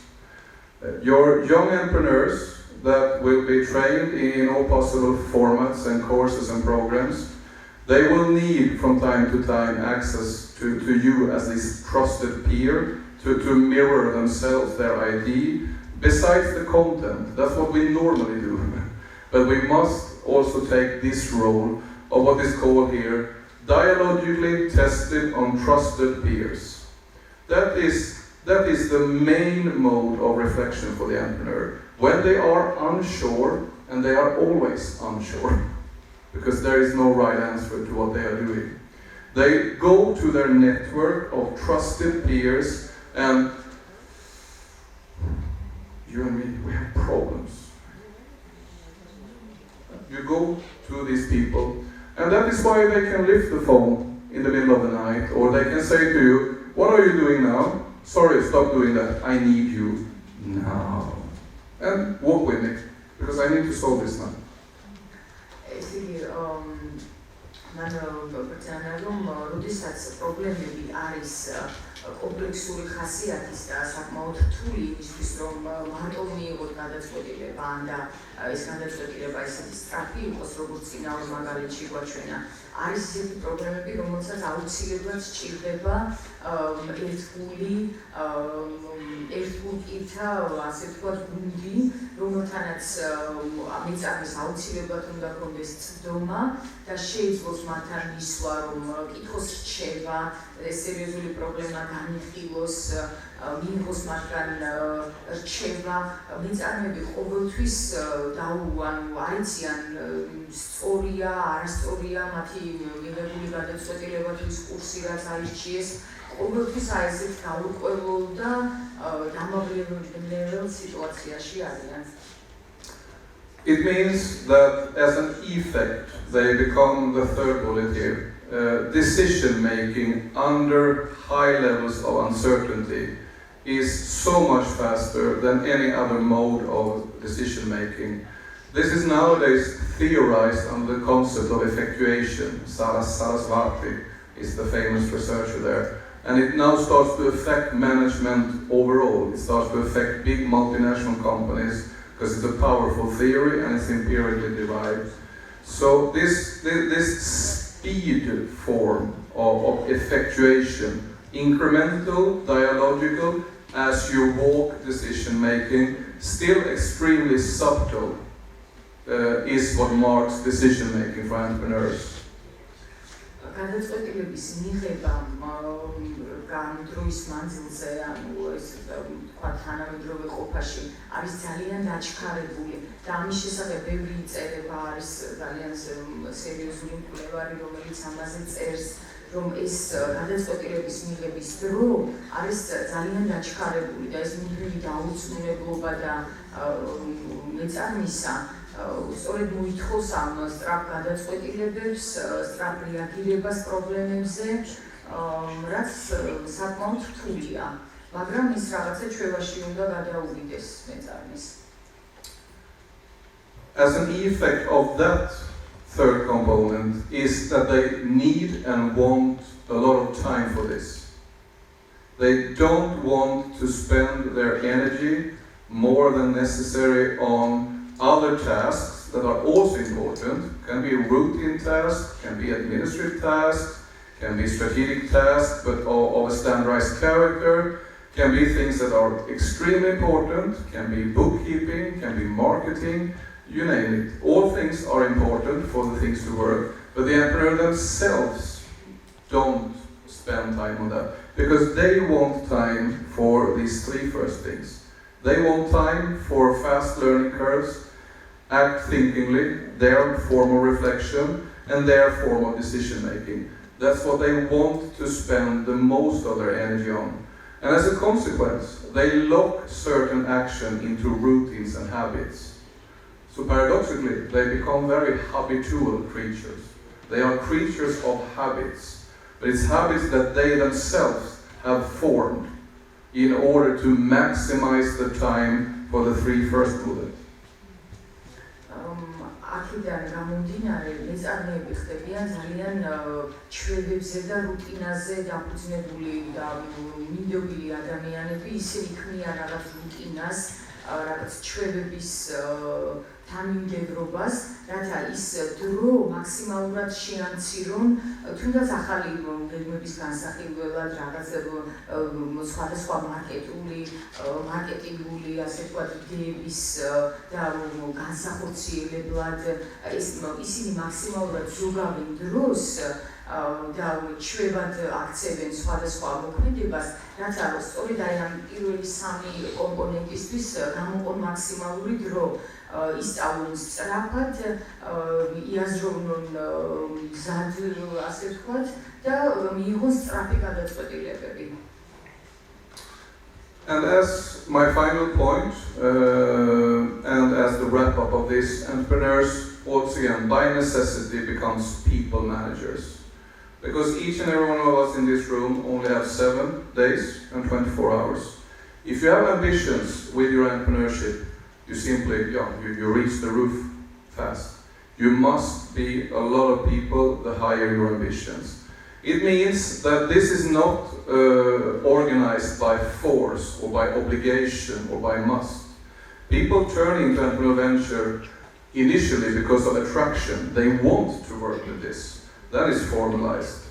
Your young entrepreneurs that will be trained in all possible formats and courses and programs, they will need from time to time access to you as this trusted peer to mirror themselves, their idea, besides the content. That's what we normally do. But we must also take this role of what is called here dialogically tested on trusted peers. That is the main mode of reflection for the entrepreneur. When they are unsure, and they are always unsure, because there is no right answer to what they are doing, they go to their network of trusted peers, and you and me, we have problems. You go to these people, and that is why they can lift the phone in the middle of the night, or they can say to you, what are you doing now? Sorry, stop doing that. I need you now. And walk with me, because I need to solve this now. მან ბრძანა რომ როდესაც პრობლემები არის კომპლექსური ხასიათის და საკმაოდ რთული იმისთვის რომ მარტო მიიღოთ გადაწყვეტილება და ეს გადაწყვეტილება ისეთი სწრაფი იყოს როგორც წინაურ მაგალითში გვაჩვენა არის ისეთი პრობლემები რომელსაც აუცილებლად სჭირდება ერთგულკირთა ასე ვთქვათ გუნდი რომელთანაც მიწარnis აუცილებლად უნდა გქონდეს ცდომა და შეეძლოს მათთან მისვლა რომ კითხოს რჩევა სერიოზული პრობლემა განიხილოს მიიღოს მათგან რჩევა მიწარმები ყოველთვის არიციან სწორია არასწორია მათი მიღებული გადაწყვეტილება თუ ის კურსი რაც აირჩიეს ყოველთვის ესეთ გაურკვეველ და დამაბნეველ სიტუაციაში არიან. It means that as an effect, they become the third bullet here. Decision making under high levels of uncertainty is so much faster than any other mode of decision making. This is nowadays theorized under the concept of effectuation. Saraswati is the famous researcher there. And it now starts to affect management overall. It starts to affect big multinational companies because it's a powerful theory and it's empirically derived. So this speed form of effectuation, incremental, dialogical, as you walk decision making, still extremely subtle, is what marks decision making for entrepreneurs. გადაწყვეტილების მიღება დროის მანძილზე, ანუ ეს თქვა თანამედროვე ყოფაში არის ძალიან დაჩქარებული და ამის შესახებ ბევრი წერება არის ძალიან სერიოზული მკვლევარი, რომელიც ამაზე წერს, რომ ეს გადაწყვეტილების მიღების დრო არის ძალიან დაჩქარებული და ეს მუდმივი დაუწმუნებლობა და მეწარმისა სწორედ მოითხოვს ამ სწრაფ გადაწყვეტილებებს, სწრაფ რეაგირებას პრობლემებზე, რაც საკმაოდ რთულია, მაგრამ ის რაღაცა ჩვევაში უნდა გადაუვიდეს მეწარმეს. As an effect of that third component is that they need and want a lot of time for this. They don't want to spend their energy more than necessary on other tasks that are also important, can be routine tasks, can be administrative tasks, can be strategic tasks, but of a standardized character, can be things that are extremely important, can be bookkeeping, can be marketing, you name it. All things are important for the things to work, but the entrepreneur themselves don't spend time on that because they want time for these three first things. They want time for fast learning curves, act thinkingly, their form of reflection, and their form of decision making. That's what they want to spend the most of their energy on. And as a consequence, they lock certain action into routines and habits. So paradoxically, they become very habitual creatures. They are creatures of habits, but it's habits that they themselves have formed in order to maximize the time for the three first bullets. აქედან გამომდინარე მეწარმეები ხდებიან ძალიან ჩვევებზე და რუტინაზე დაფუძნებული და მინდობილი ადამიანები ისე იქმნიან რაღაც რუტინას, რაღაც ჩვევების თანმიმდევრობას, რათა ის დრო მაქსიმალურად შეამცირონ, თუნდაც ახალი გეგმების განსახილველად რაღაც სხვადასხვა მარკეტინგული, ასე ვთქვათ, იდეების და განსახორციელებლად ისინი მაქსიმალურად ზოგავენ დროს და ჩვევად აქცევენ სხვადასხვა მოქმედებას, რაც არის სწორედ აი ამ პირველი სამი კომპონენტისთვის გამოყონ მაქსიმალური დრო. ისწავლონ სწრაფად, იაზროვნონ გზად, ასე ვთქვათ, და მიიღონ სწრაფი გადაწყვეტილებები. And as my final point, and as the wrap-up of this, entrepreneurs, once again, by necessity, becomes people managers. Because each and every one of us in this room only have 7 days and 24 hours. If you have ambitions with your entrepreneurship, you simply, you reach the roof fast. You must be a lot of people the higher your ambitions. It means that this is not organized by force or by obligation or by must. People turn into entrepreneurial venture initially because of attraction. They want to work with this. That is formalized.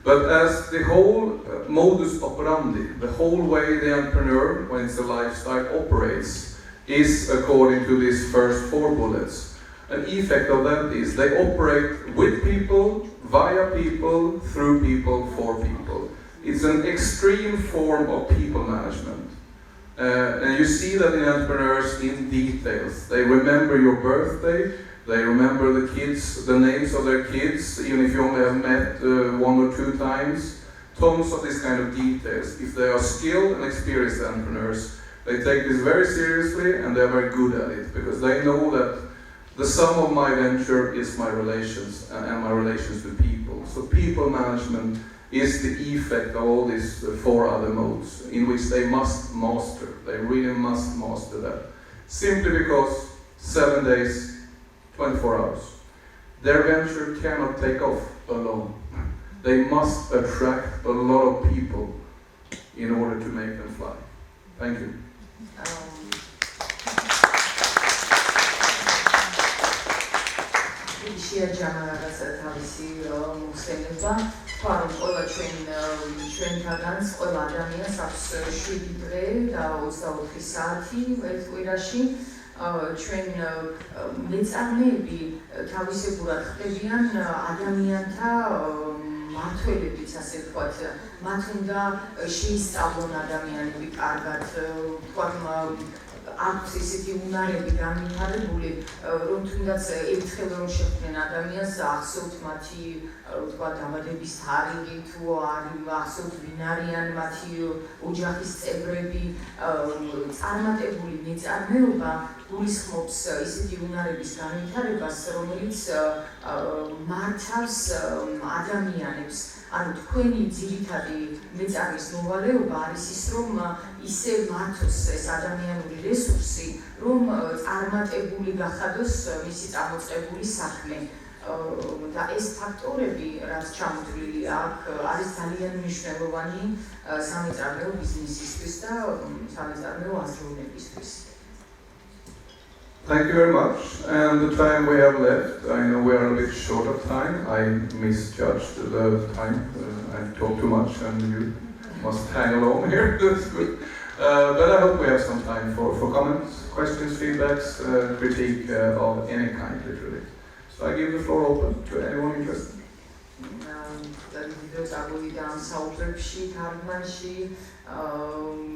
But as the whole modus operandi, the whole way the entrepreneur, when it's a lifestyle, operates, is according to these first 4 bullets. An effect of that is they operate with people, via people, through people, for people. It's an extreme form of people management. And you see that in entrepreneurs in details. They remember your birthday, they remember the kids, the names of their kids, even if you only have met 1 or 2 times. Tons of this kind of details. If they are skilled and experienced entrepreneurs, they take this very seriously and they're very good at it because they know that the sum of my venture is my relations and my relations with people. So people management is the effect of all these 4 other modes in which they must master. They really must master that. Simply because 7 days, 24 hours. Their venture cannot take off alone. They must attract a lot of people in order to make them fly. Thank you. შეაჯამა რაღაცა თავისი მოხსენება, თქვა რომ ყველა ჩვენთაგანს, ყველა ადამიანს აქვს 7 დღე და 24 საათი ერთ კვირაში. ჩვენ მეწარმეები თავისებურად ხდებიან ადამიანთა მმართველებიც, ასე ვთქვათ, მათ უნდა შეისწავლონ ადამიანები კარგად, თქვათ აქვს ისეთი უნარები განვითარებული, რომ თუნდაც ერთხელ რომ შეხვდნენ ადამიანს, ახსოვთ მათი თქვა დაბადების თარიღი, თუ ახსოვთ ვინ არიან მათი ოჯახის წევრები, წარმატებული მეწარმეობა გულისხმობს ისეთი უნარების განვითარებას, რომელიც მართავს ადამიანებს. ანუ თქვენი ძირითადი მეწარმის მოვალეობა არის ის, რომ ისე მართოს ეს ადამიანური რესურსი, რომ წარმატებული გახადოს მისი წამოწყებული საქმე. და ეს ფაქტორები, რაც ჩამოთვლილია აქ, არის ძალიან მნიშვნელოვანი სამეწარმეო ბიზნესისთვის და სამეწარმეო აზროვნებისთვის. Thank you very much. And the time we have left, I know we are a bit short of time. I misjudged the time. I talked too much and you must hang along here. That's good. But I hope we have some time for comments, questions, feedbacks, critique of any kind, literally. So I give the floor open to anyone interested.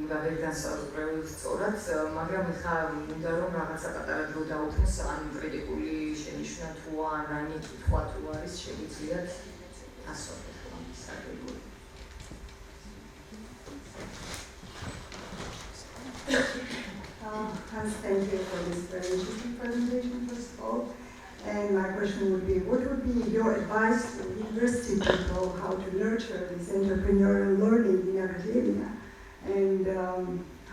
და ვერ განსაკუთრებულ სწორად, მაგრამ ხა უნდა რომ რაღაცა პატარა დრო დაუთმოს, ან კრიტიკული შენიშვნა თუ ან რანი კითხვა თუ არის, შეგიძლიათ ასწოროთ ამის საგებური. Hans, thank you for this very interesting presentation, first of all. And my question would be, what would be your advice to university people how to nurture this entrepreneurial learning in academia and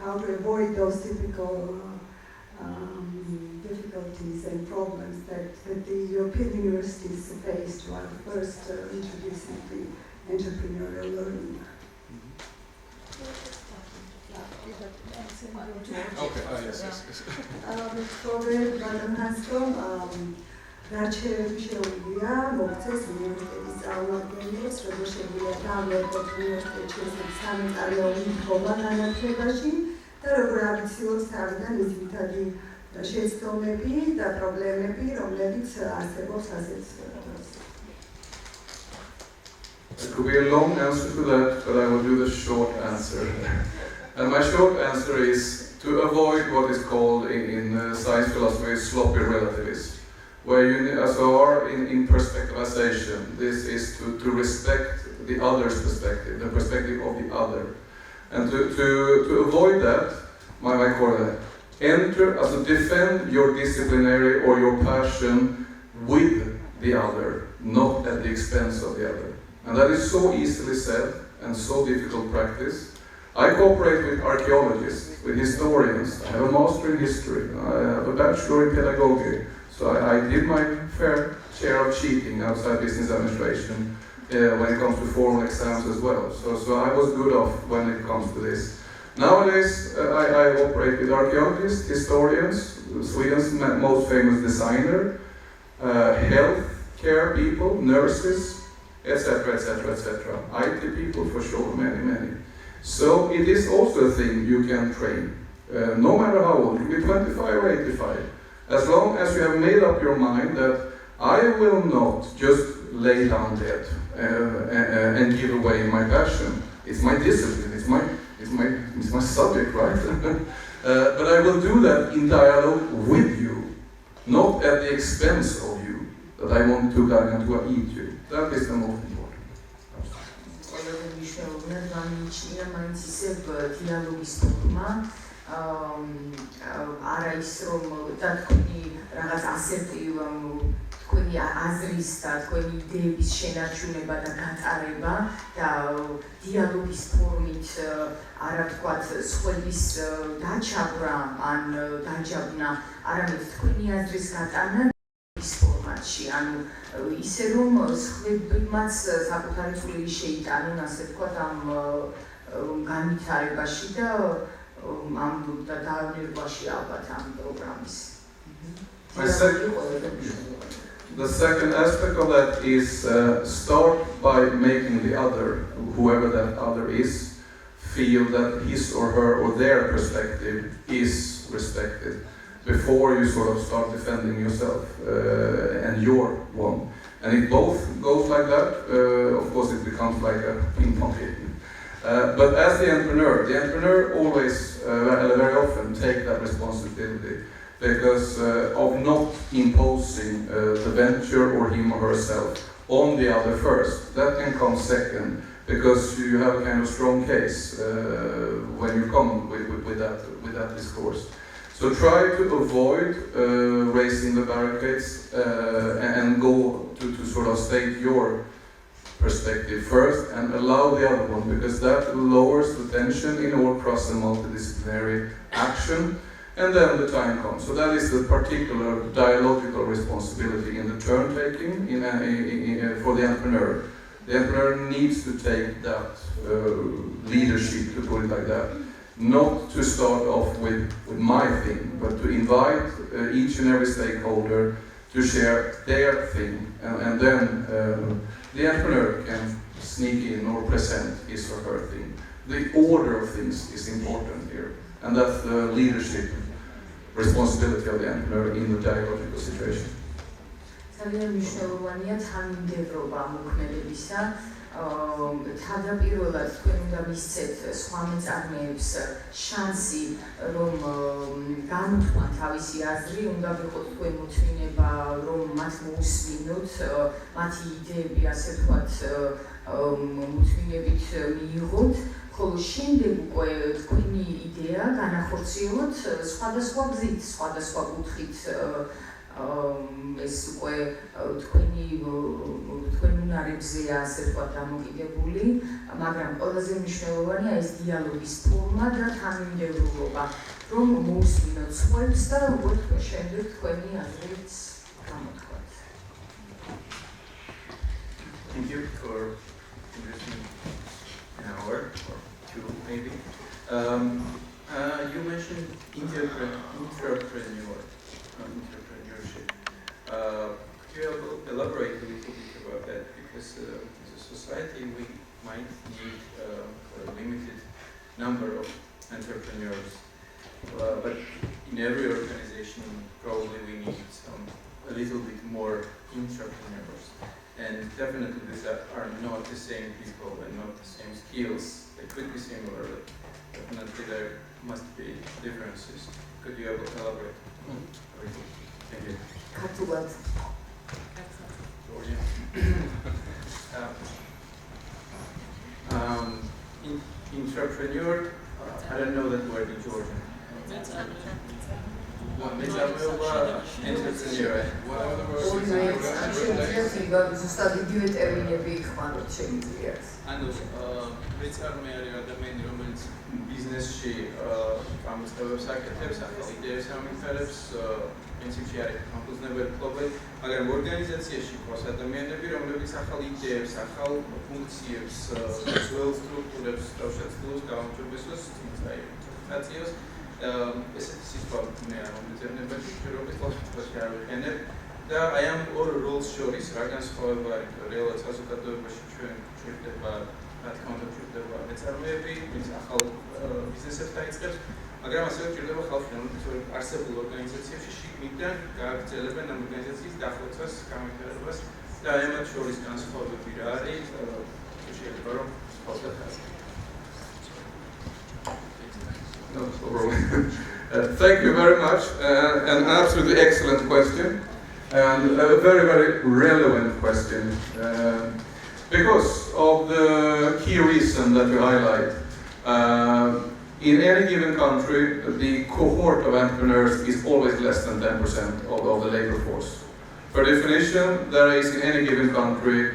how to avoid those typical difficulties and problems that the European universities face while first introducing the entrepreneurial learning? რჩევები შეუძლია მოქცეს უნივერსიტეტის წარმომადგენლებს, როგორც შეგვიძლია დაამორჩილოთ უნივერსიტეტში სამეწარმეო მითხოვნა განათლებაში და როგორ აღიციოს თავიდან ის ძირითადი შეცდომები და პრობლემები, რომლებიც არსებობს ასეთ დროს. It could be a long answer to that, but I will do the short answer. And my short answer is to avoid what is called in science philosophy sloppy relativism, where you are in perspectivization. This is to respect the other's perspective, the perspective of the other. And to avoid that, my core enter as a defend your disciplinary or your passion with the other, not at the expense of the other. And that is so easily said and so difficult practice. I cooperate with archaeologists, with historians. I have a master in history. I have a bachelor in pedagogy. So I did my fair share of cheating outside business administration when it comes to formal exams as well. So I was good off when it comes to this. Nowadays, I operate with archaeologists, historians, Sweden's most famous designer, health care people, nurses, etc., etc., etc. IT people for sure, many. So it is also a thing you can train, no matter how old, you can be 25 or 85. As long as you have made up your mind that I will not just lay down dead and give away my passion. It's my discipline, it's my subject, right? But I will do that in dialogue with you, not at the expense of you, that I want to eat you. That is the most important. არა ის რომ და თქვენი რაღაც ასერტივ თქვენი აზრის და თქვენი იდეების შენარჩუნება და გატარება და დიალოგის ფორმით არა თქვათ სხვების დაჩავრა ან დაჯავნა, არამედ თქვენი აზრის გატანა ის ფორმატში, ანუ ისე რომ სხვებმაც საკუთარი წვლილი შეიტანონ, ასე ვთქვათ, ამ განვითარებაში და ამ დაავლებაში ალბათ ამ პროგრამის. The second aspect of that is start by making the other, whoever that other is, feel that his or her or their perspective is respected before you sort of start defending yourself and your one. And if both goes like that, of course it becomes like a ping pong game. But as the entrepreneur always, very often take that responsibility because of not imposing the venture or him or herself on the other first. That can come second because you have a kind of strong case when you come with that discourse. So try to avoid raising the barricades and go to sort of state your perspective first and allow the other one, because that lowers the tension in all cross and multidisciplinary action, and then the time comes. So that is the particular dialogical responsibility in the turn taking for the entrepreneur. The entrepreneur needs to take that leadership, to put it like that, not to start off with my thing, but to invite each and every stakeholder to share their thing, and then the entrepreneur can sneak in or present his or her thing. The order of things is important here, and that's the leadership responsibility of the entrepreneur in the dialogical situation. თავდაპირველად თქვენ უნდა მისცეთ სხვა მეწარმეებს შანსი, რომ განუხმათ თავისი აზრი, უნდა გიყოთ თქვენ მოთმინება, რომ მათ მოусმინოთ, მათი იდეები, ასე ვთქვათ, მოთმინებით მიიღოთ, ხოლო შემდეგ უკვე თქვენი იდეა განახორციელოთ სხვადასხვა გზით, სხვადასხვა კუთხით. ეს უკვე თქვენი უნარებზეა, ასე ვთქვათ, დამოკიდებული, მაგრამ ყველაზე მნიშვნელოვანია ეს დიალოგის ფორმა და თანმიმდევრულობა, რომ მოусმინოთ სხვებს და როგორც შემდეგ თქვენი აზრიც გამოთქვათ. Thank you for investing an hour or two, maybe. You mentioned entrepreneurship. Could you elaborate a little bit about that? Because as a society, we might need a limited number of entrepreneurs, but in every organization, probably we need a little bit more entrepreneurs. And definitely these are not the same people and not the same skills. They could be similar, but definitely there must be differences. Could you elaborate? Thank you. Entrepreneur, I don't know that word in Georgian. Entrepreneur. Whatever the word is. ბიზნესში გამოწყობებს აკეთებს, ახალ იდეებს ამიფერებს, პრინციპში არის გამფუძნებელი კლუბი, მაგრამ ორგანიზაციაში ყავს ადამიანები, რომლებიც ახალ იდეებს, ახალ ფუნქციებს, ძველ სტრუქტურებს თავშეცდილოს, გაუმჯობესოს, თუმცა ინტერპრეტაციას, ესეთი სიტყვა მე არ მომიძებნებაში, პირობის თავშეცდილოში არ ვიყენებ და აი ამ ორ როლს შორის რა განსხვავება არის, რეალურად საზოგადოებაში ჩვენ ჭირდება რა თქმა უნდა ჭირდება მეწარმეები, ვინც ახალ ბიზნესებს დაიწყებს, მაგრამ ასევე ჭირდება ხალხი, რომელიც არსებულ ორგანიზაციებში შიგნიდან გააგრძელებენ ამ ორგანიზაციის დახოცვას, გამეფერებას და აი მათ შორის განსხვავებები რა არის, შეიძლება რომ ხალხს Thank you very much. An absolutely excellent question and a very, very relevant question. Because of the key reason that you highlight, in any given country, the cohort of entrepreneurs is always less than 10% of the labor force. Per definition, there is in any given country,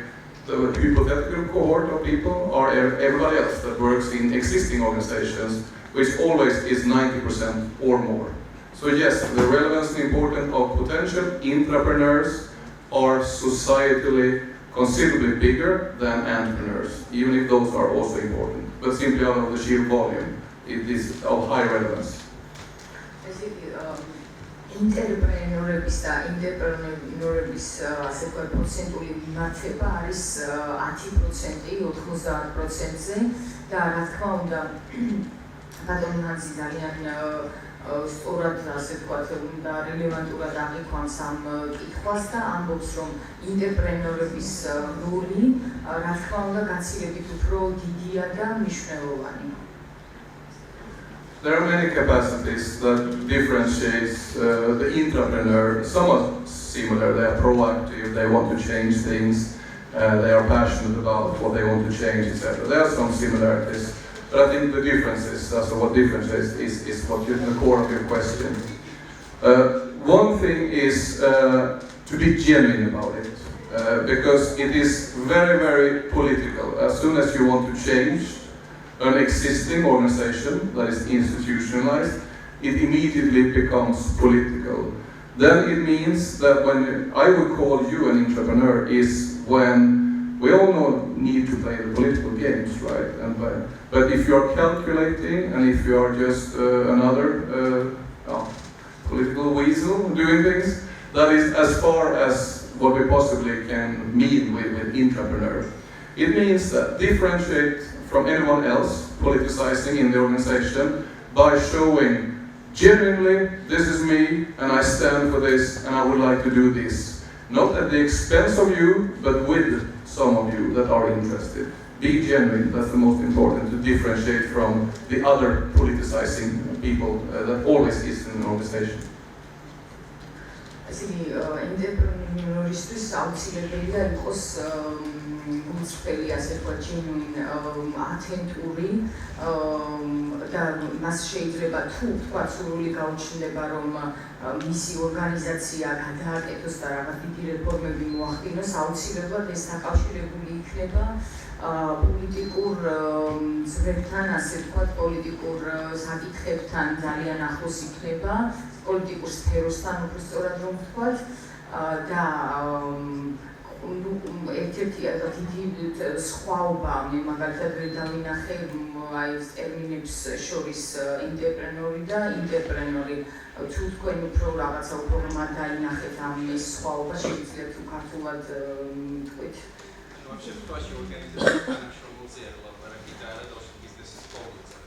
the hypothetical cohort of people or everybody else that works in existing organizations, which always is 90% or more. So yes, the relevance and importance of potential entrepreneurs are societally considerably bigger than entrepreneurs, even if those are also important, but simply out of the sheer volume, it is of high relevance. ინტერპრენეურების და ინტერპრენეურების ასე ვთქვათ პროცენტული მიმართება არის 10%, 90%-ზე და რა თქმა უნდა ბატონი ჰანსი ძალიან სწორად ასე ვთქვათ და რელევანტურად აღიქვამს ამ კითხვას და ამბობს რომ ინტერპრენეურების როლი რა თქმა უნდა გაცილებით უფრო დიდია და მნიშვნელოვანი. There are many capacities that differentiate the entrepreneur, somewhat similar. They are proactive, they want to change things, they are passionate about what they want to change, etc. There are some similarities, but I think the differences, so what differences is what is the core of your question. One thing is to be genuine about it, because it is very, very political. As soon as you want to change an existing organization that is institutionalized, it immediately becomes political. Then it means that when I would call you an entrepreneur is when we all need to play the political games, right? But if you are calculating and if you are just another political weasel doing things, that is as far as what we possibly can mean with entrepreneur. It means that differentiate from anyone else politicizing in the organization by showing genuinely, this is me and I stand for this and I would like to do this. Not at the expense of you, but with some of you that are interested. Be genuine, that's the most important, to differentiate from the other politicizing people that always is in an organization. ინტერპრენეურისთვის აუცილებელია იყოს უწყვეტი ასე ვთქვათ ათენტური და მას შეიძლება თუ ვთქვათ სრული გაუჩნდება რომ მისი ორგანიზაცია გადააკეთოს და რაღაც დიდი რეფორმები მოახდინოს, აუცილებლად ეს დაკავშირებული იქნება პოლიტიკურ ძვლებთან, ასე ვთქვათ პოლიტიკურ საკითხებთან ძალიან ახლოს იქნება, პოლიტიკურ სფეროსთან უფრო სწორად რომ ვთქვათ და ერთ-ერთი დიდი სხვაობა მე მაგალითად ვერ დავინახე აი ეს ტერმინებს შორის ინტერპრენორი და ინტერპრენორი თუ თქვენ უფრო რაღაცა უფრო დაინახეთ ამ ეს სხვაობა შეიძლება თუ ქართულად თქვით Вообще, в вашей организации нашего музея была парагитара, то, что бизнес исполнится.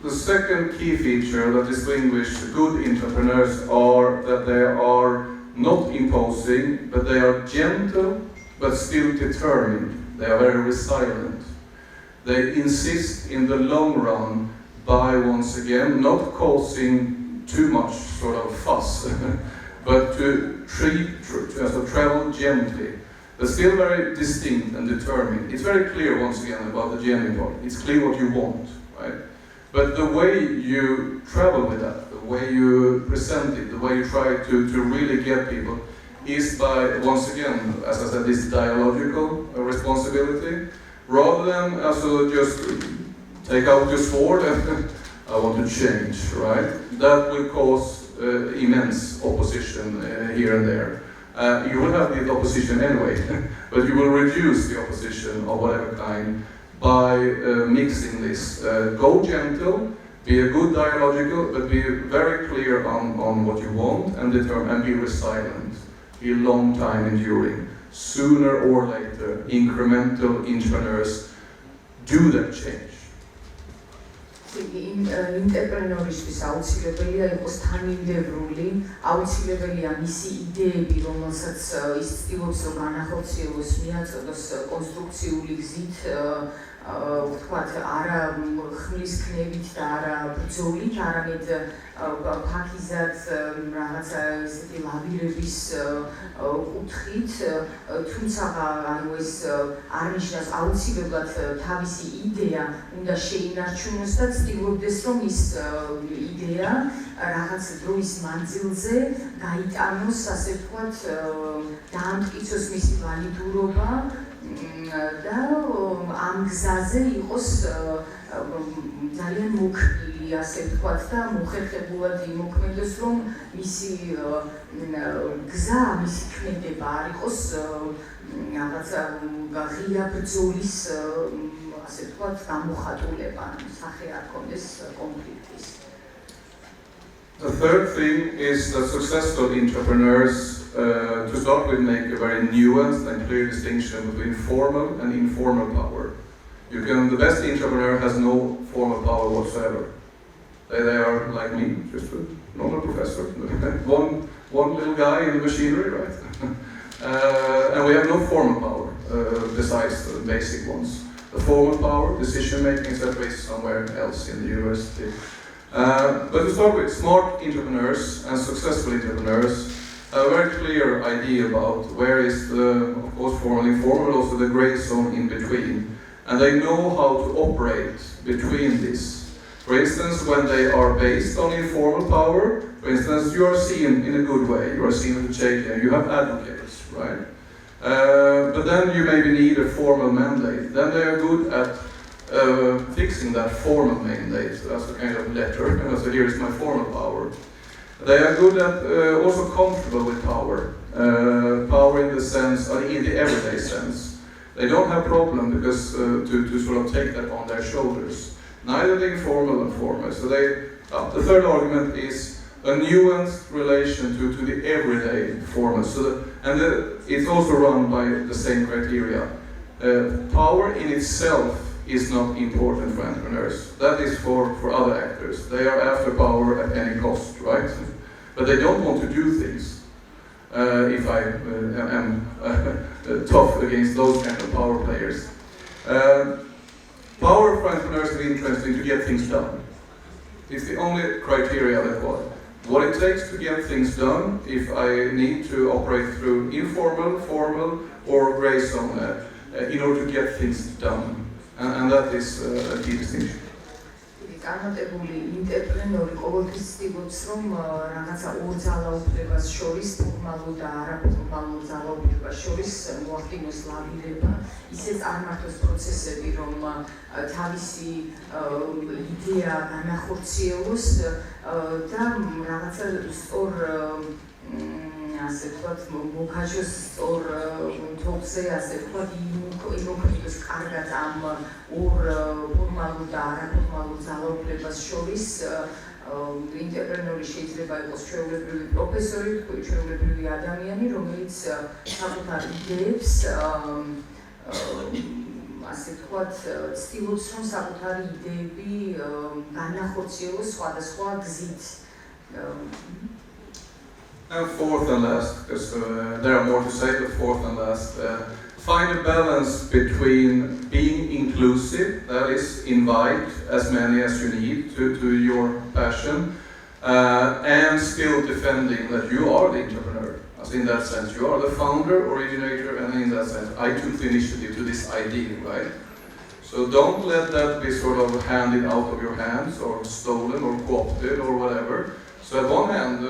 The second key feature that distinguishes good entrepreneurs are that they are not imposing, but they are gentle, but still determined. They are very resilient. They insist in the long run by, once again, not causing too much sort of fuss, but to travel gently. But still very distinct and determined. It's very clear, once again, about the genuine part. It's clear what you want, right? But the way you travel with that, the way you present it, the way you try to really get people, is by, once again, as I said, this dialogical responsibility, rather than just take out your sword and I want to change, right? That will cause immense opposition here and there. You will have the opposition anyway, but you will reduce the opposition of whatever kind by mixing this. Go gentle, be a good dialogical, but be very clear on what you want and determine, and be resilient. Be long time enduring. Sooner or later, incremental entrepreneurs do that change. ინტერპრენორისთვის აუცილებელია იყოს თანმიმდევრული, აუცილებელია მისი იდეები, რომელსაც ის ცდილობს რომ განახორციელოს, მიაწოდოს კონსტრუქციული გზით, ვთქვათ, არა ხმლის ქნებით და არა ბრძოლით, არამედ ფაქიზად რაღაცა ესეთი ლავირების კუთხით, თუმცა ანუ ეს არ ნიშნავს აუცილებლად თავისი იდეა უნდა შეინარჩუნოს და ცდილობდეს რომ ის იდეა რაღაც დროის მანძილზე გაიტანოს, ასე ვთქვათ, დაამტკიცოს მისი ვალიდურობა და ამ გზაზე იყოს ძალიან მოქმედი, ასე ვთქვათ, და მოხერხებულად იმოქმედოს, რომ მისი გზა, მისი ქმედება არ იყოს რაღაცა ღია ბრძოლის, ასე ვთქვათ, გამოხატულება, სახე არ ქონდეს კონფლიქტის. The third thing is that successful entrepreneurs, to start with, make a very nuanced and clear distinction between formal and informal power. The best entrepreneur has no formal power whatsoever. They are like me, just a normal professor, one little guy in the machinery, right? And we have no formal power besides the basic ones. The formal power, decision making, etc., is somewhere else in the university. But to start with, smart entrepreneurs and successful entrepreneurs have a very clear idea about where is the, of course, formal, informal, but also the gray zone in between. And they know how to operate between this. For instance, when they are based on informal power, for instance, you are seen in a good way, you are seen as a change, you have advocates, right? But then you maybe need a formal mandate. Then they are good at fixing that formal mandate. So that's a kind of letter. So here is my formal power. They are good at also comfortable with power. Power in the sense, in the everyday sense. They don't have problem because to sort of take that on their shoulders. Neither the informal nor formal. So the third argument is a nuanced relation to the everyday formal. It's also run by the same criteria. Power in itself is not important for entrepreneurs. That is for other actors. They are after power at any cost, right? But they don't want to do things. If I am tough against those kind of power players. Power for entrepreneurs is interesting to get things done. It's the only criteria that what it takes to get things done, if I need to operate through informal, formal, or gray zone in order to get things done. And that is a key distinction. განმარტებული ინტერპრენორი ყოველთვის ცდილობს, რომ რაღაცა ორ ძალაუფლებას შორის, ფორმალურ და არაფორმალურ ძალაუფლებას შორის მოახდინოს ლავირება, ისე წარმართოს პროცესები, რომ თავისი იდეა განახორციელოს და რაღაცა სწორ ასე ვთქვათ, მოგაჩოს სწორ თოქზე, ასე ვთქვათ, იმოქმედოს კარგად ამ ორ ფორმალურ და არაფორმალურ ძალაუფლებას შორის. ინტერპრენორი შეიძლება იყოს ჩვეულებრივი პროფესორი, ჩვეულებრივი ადამიანი, რომელიც საკუთარ იდეებს ასე ვთქვათ, ცდილობს რომ საკუთარი იდეები განახორციელოს სხვადასხვა გზით. And fourth and last, because there are more to say, but fourth and last, find a balance between being inclusive, that is, invite as many as you need to your passion, and still defending that you are the entrepreneur. As in that sense, you are the founder, originator, and in that sense, I took the initiative to this idea, right? So don't let that be sort of handed out of your hands, or stolen, or co-opted, or whatever. So at one hand,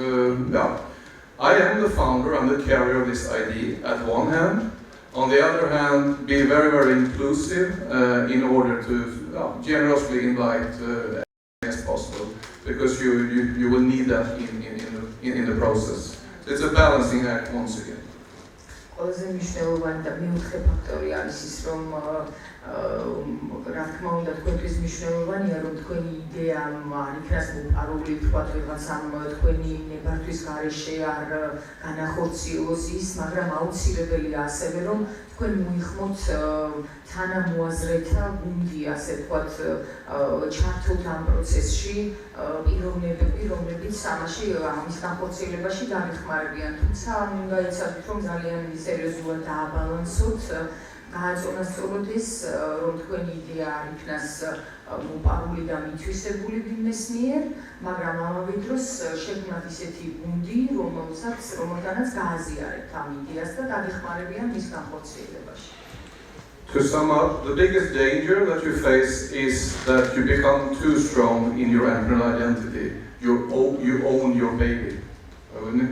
I am the founder, I'm the carrier of this idea at one hand. On the other hand, be very, very inclusive in order to generously invite as many as possible, because you will need that in the process. So it's a balancing act once again. ყველაზე მნიშვნელოვანი და მეოთხე ფაქტორი არის ის, რომ რა თქმა უნდა თქვენთვის მნიშვნელოვანია, რომ თქვენი იდეა არ იქნას მოპარული, თქვათ ვიღაცამ თქვენი ნებართვის გარეშე არ განახორციელოს ის, მაგრამ აუცილებელია ასევე, რომ თქვენ მოიხმოთ თანამოაზრეთა გუნდი, ასე ვთქვათ, ჩართოთ ამ პროცესში პიროვნები, რომლებიც ამაში ამის განხორციელებაში დამეხმარებიან. თუმცა უნდა იცოდეთ, რომ ძალიან სერიოზულად დააბალანსოთ, გააწონასწოროთ, რომ თქვენი იდეა არ იქნას მოპარული და მითვისებული ვინმეს მიერ, მაგრამ ამავე დროს შექმნათ ისეთი გუნდი, რომელთანაც გააზიარებთ ამ იდეას და დაგეხმარებიან მის განხორციელებაში. To sum up, the biggest danger that you face is that you become too strong in your entrepreneurial identity. You own your baby, wouldn't it?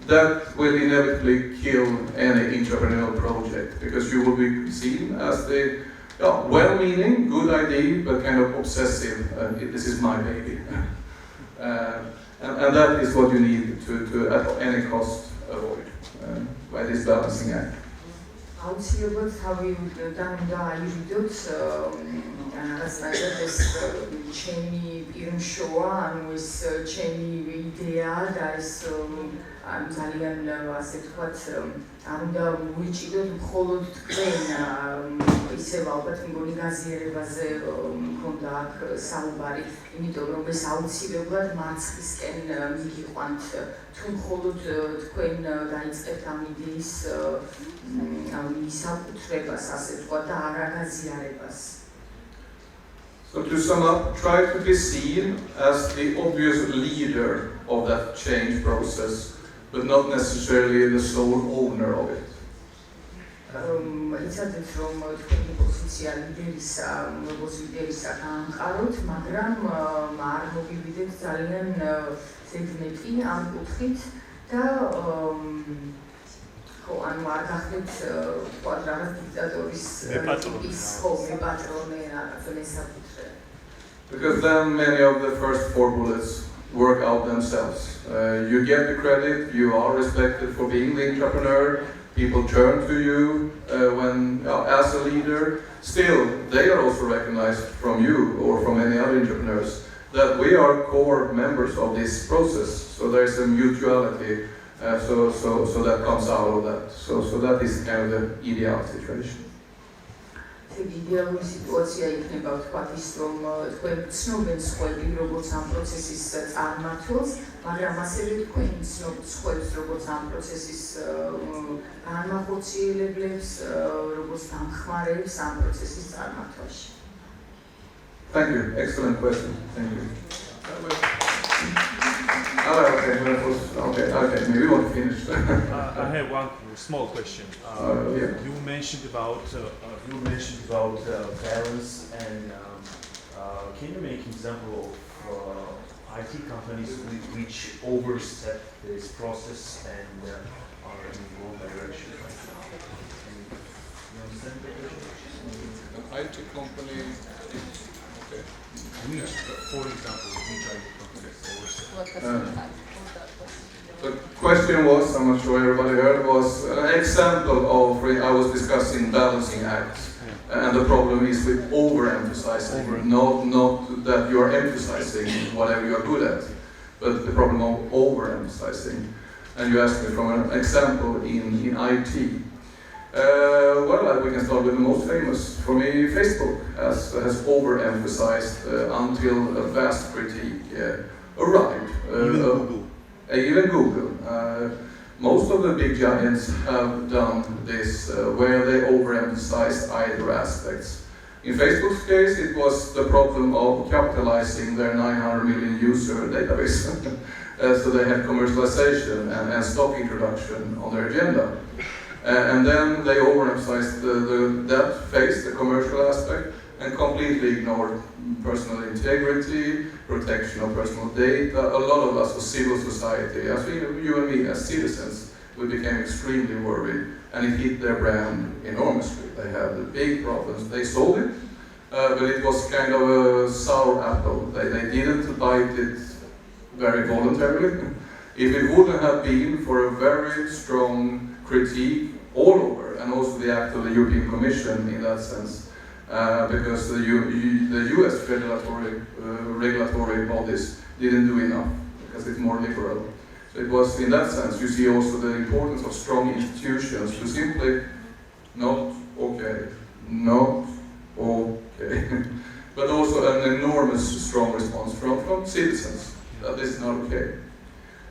That will inevitably kill any entrepreneurial project, because you will be seen as the well-meaning, good idea, but kind of obsessive. This is my baby, and that is what you need to at any cost avoid by this balancing act. აუცილებლად თავიდან უნდა აირიდოთ რაღაცნაირად ეს ჩემი პირმშოა, ანუ ეს ჩემი იდეა და ეს ძალიან ასე ვთქვათ, არ უნდა მოვიჭიდოთ მხოლოდ თქვენ, ისევ ალბათ მგონი გაზიარებაზე მქონდა აქ საუბარი, იმიტომ რომ ეს აუცილებლად მარცხისკენ მიგიყვანთ, თუ მხოლოდ თქვენ დაიწყებთ ამ იდეის მისაკუთრებას, ასე ვთქვათ, და არ აგაზიარებას. So to sum up, try to be seen as the obvious leader of that change process, but not necessarily the sole owner of it. იცოდეთ, რომ თქვენი პოზიცია ლიდერისა, როგორც ლიდერისა გაამყაროთ, მაგრამ არ მოგივიდეთ ძალიან ზედმეტი ამ კუთხით და ანუ არ გახდეთ თქვათ რაღაც დიქტატორის მეპატრონე რაღაც მესაკუთრე. Because then many of the first four bullets work out themselves. You get the credit, you are respected for being the entrepreneur, people turn to you as a leader. Still, they are also recognized from you or from any other entrepreneurs that we are core members of this process. So there is a mutuality, so that comes out of that. So that is kind of the ideal situation. იდეალური სიტუაცია იქნება ვთქვათ ის, რომ თქვენ ცნობენ სხვები, როგორც ამ პროცესის წარმმართველს, მაგრამ ასევე თქვენ ცნობთ სხვებს, როგორც ამ პროცესის განმახორციელებლებს, როგორც დამხმარებს ამ პროცესის წარმართვაში. Thank you. Excellent question. Thank you. Okay, maybe we won't finish. I have one small question. Yeah. You mentioned about balance, and can you make example of IT companies which overstep this process and are in the wrong direction? You understand the question? An IT company. Okay. Which, for example, which IT companies overstep? The question was, I'm not sure everybody heard, was an example of, I was discussing balancing acts. And the problem is with overemphasizing, not that you are emphasizing whatever you are good at, but the problem of overemphasizing. And you asked me from an example in IT. Well, we can start with the most famous. For me, Facebook has overemphasized until a vast critique arrived. Even Google. Most of the big giants have done this, where they overemphasized either aspects. In Facebook's case, it was the problem of capitalizing their 900 million user database. So they had commercialization and stock introduction on their agenda. And then they overemphasized that phase, the commercial aspect, and completely ignored personal integrity, protection of personal data. A lot of us, as civil society, as you and me, as citizens, we became extremely worried, and it hit their brand enormously. They had big problems. They sold it, but it was kind of a sour apple. They didn't bite it very voluntarily. If it wouldn't have been for a very strong critique all over, and also the act of the European Commission in that sense, because the US regulatory bodies didn't do enough, because it's more liberal. So it was, in that sense, you see also the importance of strong institutions to simply not okay, but also an enormous strong response from citizens that this is not okay.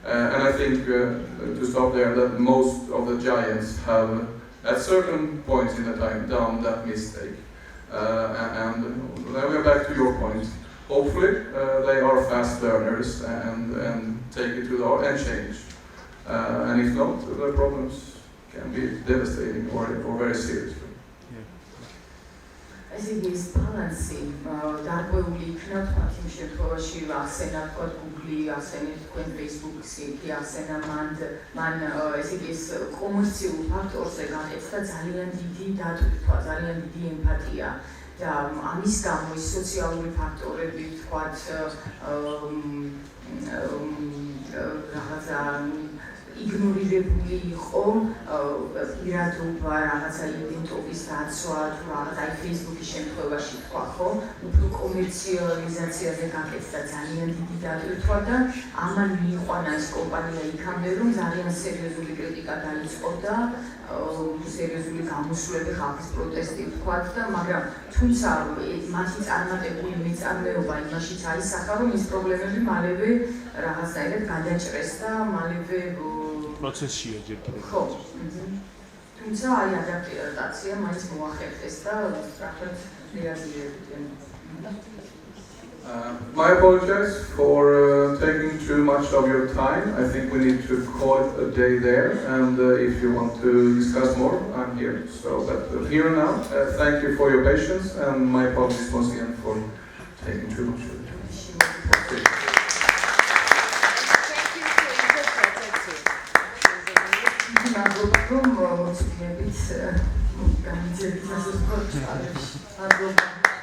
And I think, to stop there, that most of the giants have, at certain points in the time, done that mistake. And then we're back to your point. Hopefully, they are fast learners and take it to the heart and change. And if not, the problems can be devastating or very serious. ეს იგი ის ბალანსი დარღვეული იქნა თქვათ იმ შემთხვევაში ახსენა თქვათ Google-ი, ახსენეთ თქვენ Facebook-ი, ახსენა მან ეს იგი ის კომერციულ ფაქტორზე გაკეთდა ძალიან დიდი დატვირთვა, ძალიან დიდი ემპათია და ამის გამო ის სოციალური ფაქტორები თქვათ რაღაცა იგნორირებული იყო პირადობა, რაღაცა იდენტობის დაცვა, თუ რაღაც აი Facebook-ის შემთხვევაში თქვა, ხო? უფრო კომერციალიზაციაზე გაკეთდა ძალიან დიდი დატვირთვა და ამან მიიყვანა ეს კომპანია იქამდე, რომ ძალიან სერიოზული კრიტიკა დაიწყო და სერიოზული გამოსვლები, ხალხის პროტესტი თქვათ და მაგრამ თუმცა მათი წარმატებული მეწარმეობა იმაშიც აისახა, რომ ის პრობლემები მალევე რაღაცნაირად გადაჭრეს და მალევე პროცესია ჯერ კიდევ. ხო. თუმცა აი ადაპტაცია მაინც მოახერხეს და სწრაფად რეაგირებდნენ. My apologies for taking too much of your time. I think we need to call it a day there, and if you want to discuss more, I'm here. So, but here and now, thank you for your patience, and my apologies once again for taking too much of your time. Thank you.